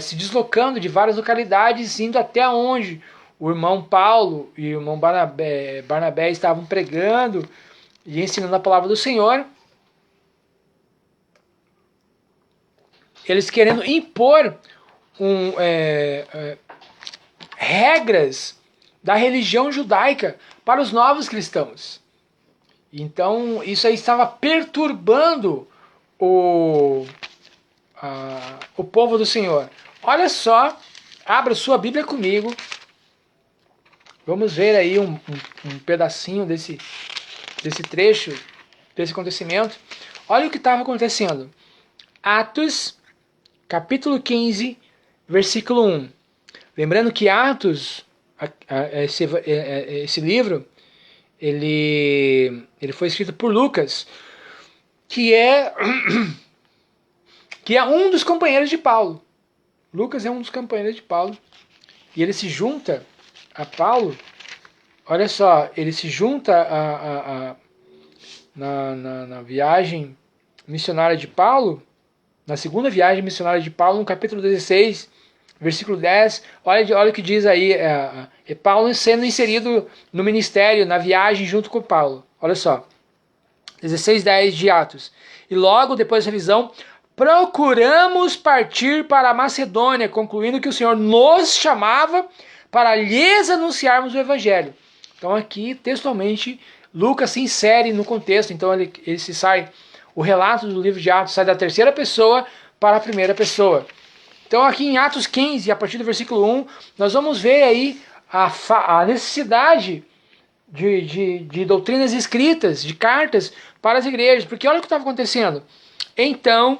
se deslocando de várias localidades, indo até onde o irmão Paulo e o irmão Barnabé estavam pregando e ensinando a palavra do Senhor. Eles querendo impor regras da religião judaica para os novos cristãos. Então isso aí estava perturbando o povo do Senhor. Olha só, abra sua Bíblia comigo. Vamos ver aí um pedacinho desse trecho, desse acontecimento. Olha o que estava acontecendo. Atos, capítulo 15, versículo 1. Lembrando que Atos, esse livro, ele foi escrito por Lucas, que é um dos companheiros de Paulo. Lucas é um dos companheiros de Paulo. E ele se junta a Paulo. Olha só, ele se junta na viagem missionária de Paulo, na segunda viagem missionária de Paulo, no capítulo 16, versículo 10, olha o que diz aí, Paulo sendo inserido no ministério, na viagem junto com Paulo. Olha só, 16:10 de Atos. E logo depois da visão, procuramos partir para a Macedônia, concluindo que o Senhor nos chamava para lhes anunciarmos o Evangelho. Então aqui, textualmente, Lucas se insere no contexto. Então ele se sai, o relato do livro de Atos sai da terceira pessoa para a primeira pessoa. Então aqui em Atos 15, a partir do versículo 1, nós vamos ver aí a necessidade de doutrinas escritas, de cartas para as igrejas. Porque olha o que estava acontecendo. Então,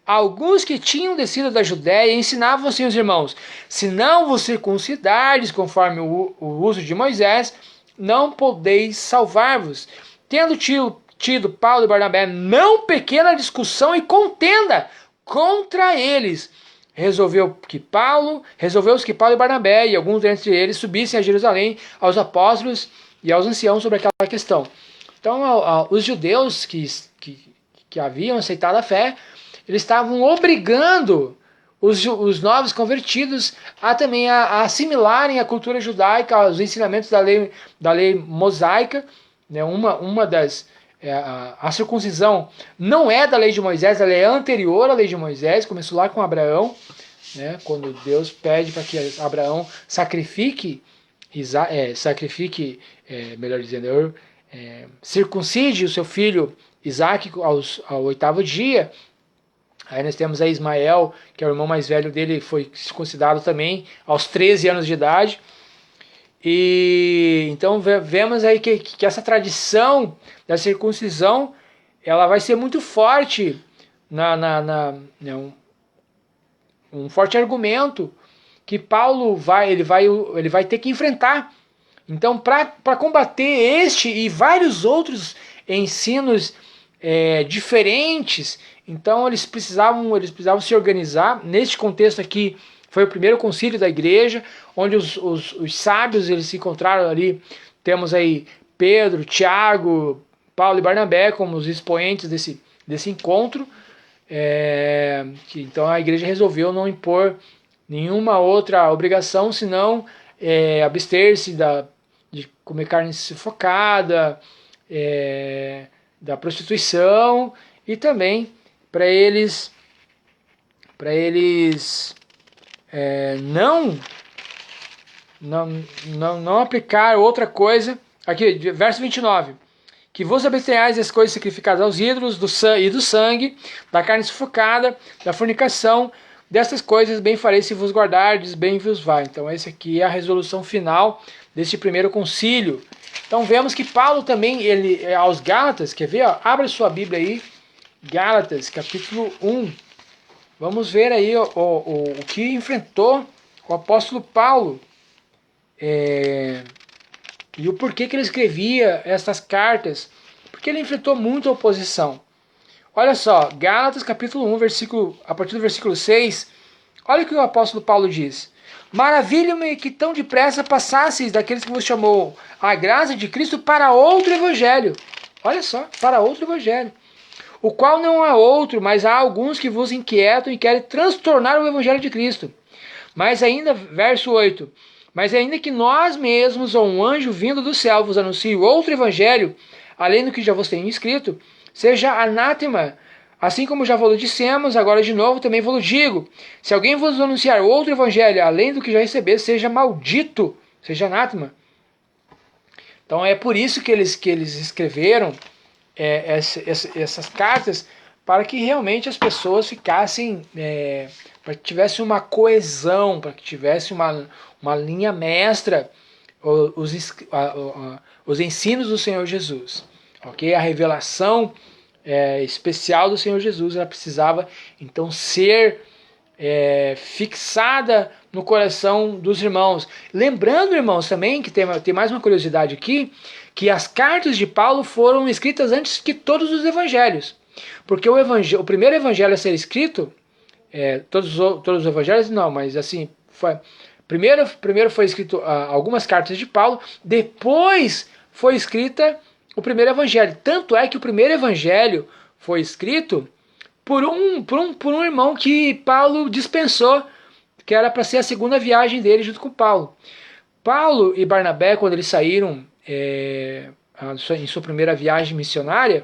alguns que tinham descido da Judéia ensinavam assim os irmãos: se não vos circuncidardes conforme o uso de Moisés, não podeis salvar-vos. Tendo tido Paulo e Barnabé não pequena discussão e contenda contra eles, resolveu-se que Paulo e Barnabé e alguns dentre eles subissem a Jerusalém aos apóstolos e aos anciãos sobre aquela questão. Então, os judeus que haviam aceitado a fé, eles estavam obrigando os novos convertidos a também a assimilarem a cultura judaica, os ensinamentos da lei mosaica. Né? A circuncisão não é da lei de Moisés, ela é anterior à lei de Moisés, começou lá com Abraão, né? Quando Deus pede para que Abraão sacrifique, circuncide o seu filho Isaac ao 8º dia. Aí nós temos aí Ismael, que é o irmão mais velho dele, foi circuncidado também aos 13 anos de idade. E então vemos aí que essa tradição da circuncisão, ela vai ser muito forte, um forte argumento que Paulo vai ter que enfrentar. Então, para combater este e vários outros ensinos diferentes, então eles precisavam se organizar. Neste contexto aqui, foi o primeiro concílio da igreja, onde os sábios eles se encontraram ali. Temos aí Pedro, Tiago, Paulo e Barnabé como os expoentes desse encontro. Então a igreja resolveu não impor nenhuma outra obrigação, senão abster-se de comer carne sufocada, da prostituição, e também para eles não aplicar outra coisa. Aqui, verso 29. Que vos abstenhais das coisas sacrificadas aos ídolos, do sangue, da carne sufocada, da fornicação, destas coisas bem fareis se vos guardardes, bem vos vai. Então essa aqui é a resolução final deste primeiro concílio. Então vemos que Paulo também, aos Gálatas, quer ver? Abra sua Bíblia aí, Gálatas, capítulo 1. Vamos ver aí o que enfrentou o apóstolo Paulo. E o porquê que ele escrevia essas cartas. Porque ele enfrentou muita oposição. Olha só, Gálatas capítulo 1, a partir do versículo 6. Olha o que o apóstolo Paulo diz. Maravilha-me que tão depressa passasseis daqueles que vos chamou a graça de Cristo para outro evangelho. Olha só, para outro evangelho. O qual não há outro, mas há alguns que vos inquietam e querem transtornar o evangelho de Cristo. Mas ainda, verso 8... Mas ainda que nós mesmos, ou um anjo vindo do céu, vos anuncie outro evangelho, além do que já vos tenho escrito, seja anátema. Assim como já vos dissemos, agora de novo também vos digo. Se alguém vos anunciar outro evangelho, além do que já recebeu, seja maldito, seja anátema. Então é por isso que eles escreveram essas cartas, para que realmente as pessoas ficassem, para que tivesse uma coesão, para que tivesse uma linha mestra, os ensinos do Senhor Jesus. Okay? A revelação especial do Senhor Jesus, ela precisava então ser fixada no coração dos irmãos. Lembrando, irmãos, também que tem mais uma curiosidade aqui, que as cartas de Paulo foram escritas antes que todos os evangelhos. Porque o primeiro evangelho a ser escrito, todos os evangelhos não, mas assim, primeiro foi escrito algumas cartas de Paulo, depois foi escrita o primeiro evangelho. Tanto é que o primeiro evangelho foi escrito por um irmão que Paulo dispensou, que era para ser a segunda viagem dele junto com Paulo. Paulo e Barnabé, quando eles saíram em sua primeira viagem missionária,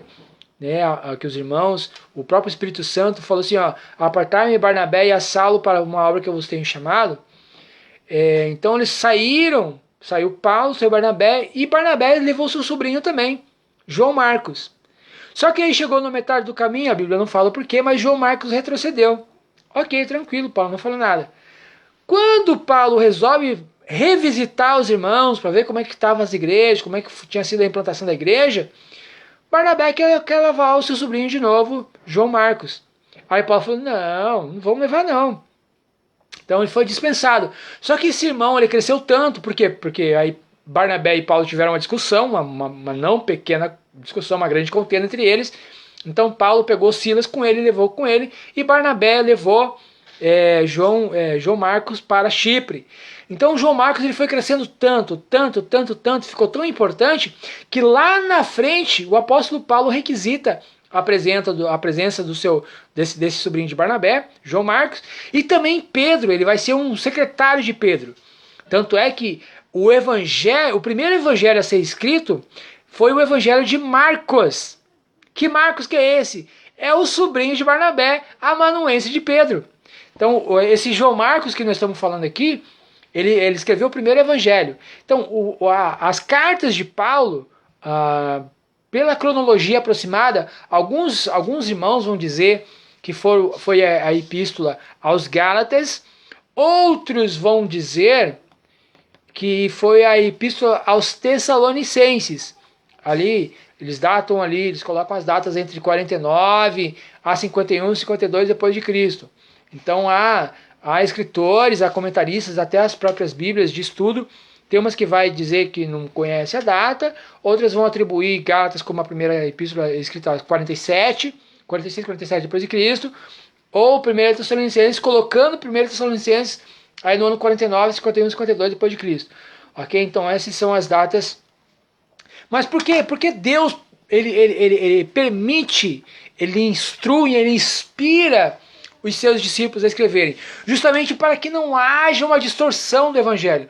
né, que os irmãos, o próprio Espírito Santo falou assim, ó, apartai-me Barnabé e a Saulo para uma obra que eu vos tenho chamado. Então eles saíram, saiu Paulo, saiu Barnabé, e Barnabé levou seu sobrinho também, João Marcos. Só que aí chegou na metade do caminho, a Bíblia não fala porquê, mas João Marcos retrocedeu. Ok, tranquilo, Paulo não falou nada. Quando Paulo resolve revisitar os irmãos para ver como é que estavam as igrejas, como é que tinha sido a implantação da igreja, Barnabé quer levar o seu sobrinho de novo, João Marcos. Aí Paulo falou, não vamos levar não. Então ele foi dispensado. Só que esse irmão ele cresceu tanto, por quê? Porque aí Barnabé e Paulo tiveram uma discussão, uma não pequena discussão, uma grande contenda entre eles. Então Paulo pegou Silas com ele, levou com ele, e Barnabé levou João Marcos para Chipre. Então João Marcos ele foi crescendo tanto, ficou tão importante, que lá na frente o apóstolo Paulo requisita a presença desse sobrinho de Barnabé, João Marcos, e também Pedro, ele vai ser um secretário de Pedro. Tanto é que o primeiro evangelho a ser escrito foi o evangelho de Marcos. Que Marcos que é esse? É o sobrinho de Barnabé, amanuense de Pedro. Então, esse João Marcos que nós estamos falando aqui, ele escreveu o primeiro evangelho. Então, as cartas de Paulo, pela cronologia aproximada, alguns irmãos vão dizer que foi a epístola aos Gálatas, outros vão dizer que foi a epístola aos Tessalonicenses. Ali, eles colocam as datas entre 49 a 51, 52 depois de Cristo. Então há escritores, há comentaristas, até as próprias Bíblias de estudo. Tem umas que vai dizer que não conhece a data, outras vão atribuir Gálatas como a primeira epístola escrita 46, 47 depois de Cristo, ou 1 Tessalonicenses, colocando 1 Tessalonicenses aí no ano 49, 51, 52 depois de Cristo. Ok? Então essas são as datas. Mas por quê? Porque Deus ele permite, ele instrui, ele inspira os seus discípulos a escreverem, justamente para que não haja uma distorção do evangelho.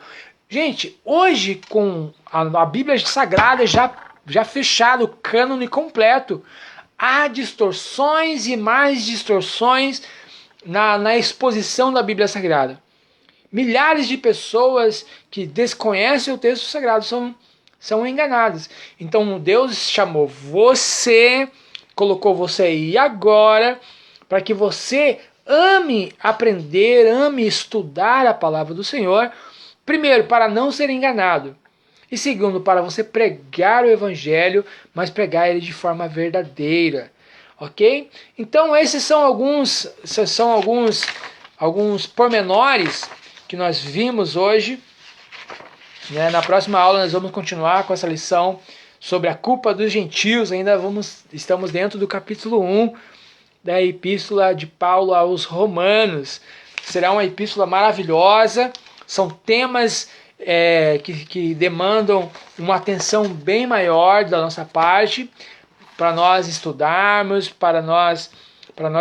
Gente, hoje com a Bíblia Sagrada já fechada, o cânone completo, há distorções e mais distorções na exposição da Bíblia Sagrada. Milhares de pessoas que desconhecem o texto sagrado são enganadas. Então Deus chamou você, colocou você aí agora, para que você ame aprender, ame estudar a palavra do Senhor, primeiro, para não ser enganado, e segundo, para você pregar o evangelho, mas pregar ele de forma verdadeira, ok? Então esses são alguns pormenores que nós vimos hoje, né? Na próxima aula nós vamos continuar com essa lição sobre a culpa dos gentios, estamos dentro do capítulo 1, da epístola de Paulo aos Romanos. Será uma epístola maravilhosa, são temas que demandam uma atenção bem maior da nossa parte, para nós estudarmos, para nós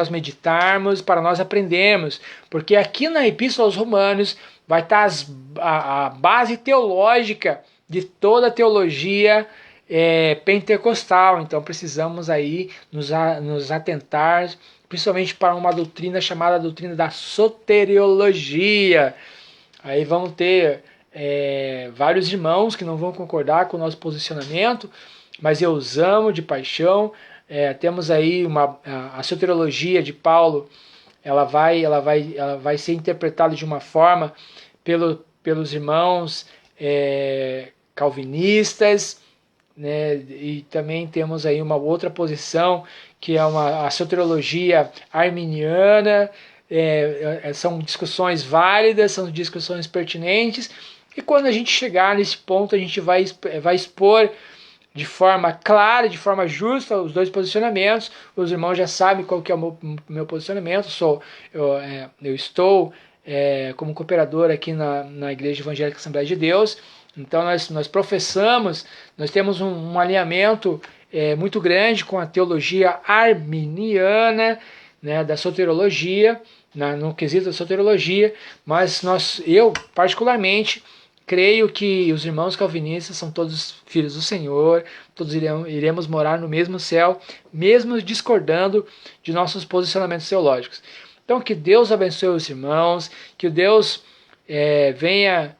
meditarmos, para nós aprendermos, porque aqui na epístola aos Romanos vai estar a base teológica de toda a teologia pentecostal. Então precisamos aí nos atentar principalmente para uma doutrina chamada doutrina da soteriologia. Aí vamos ter vários irmãos que não vão concordar com o nosso posicionamento, mas eu os amo de paixão. Temos aí a soteriologia de Paulo, ela vai ser interpretada de uma forma pelos irmãos calvinistas, né? E também temos aí uma outra posição que é a soteriologia arminiana. São discussões válidas, são discussões pertinentes, e quando a gente chegar nesse ponto a gente vai expor de forma clara, de forma justa os dois posicionamentos. Os irmãos já sabem qual que é o meu posicionamento. Eu estou como cooperador aqui na Igreja Evangélica Assembleia de Deus. Então nós professamos, nós temos um alinhamento muito grande com a teologia arminiana, né, da soteriologia. no quesito da soteriologia, mas eu particularmente creio que os irmãos calvinistas são todos filhos do Senhor, todos iremos morar no mesmo céu, mesmo discordando de nossos posicionamentos teológicos. Então que Deus abençoe os irmãos, que Deus venha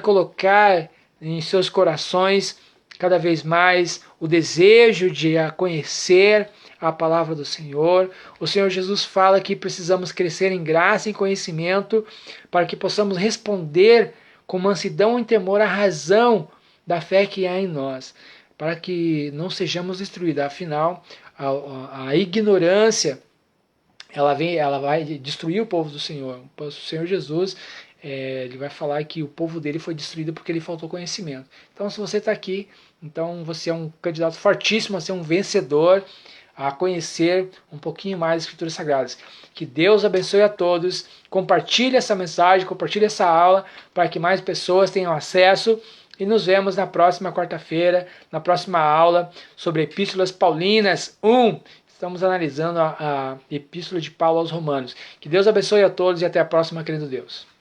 colocar em seus corações cada vez mais o desejo de conhecer a palavra do Senhor. O Senhor Jesus fala que precisamos crescer em graça e em conhecimento para que possamos responder com mansidão e temor à razão da fé que há em nós, para que não sejamos destruídos. Afinal, a ignorância ela vai destruir o povo do Senhor. O Senhor Jesus ele vai falar que o povo dele foi destruído porque lhe faltou conhecimento. Então, se você está aqui, então você é um candidato fortíssimo a ser um vencedor, a conhecer um pouquinho mais as Escrituras Sagradas. Que Deus abençoe a todos. Compartilhe essa mensagem, compartilhe essa aula para que mais pessoas tenham acesso. E nos vemos na próxima quarta-feira, na próxima aula sobre Epístolas Paulinas 1. Estamos analisando a Epístola de Paulo aos Romanos. Que Deus abençoe a todos e até a próxima, querido Deus.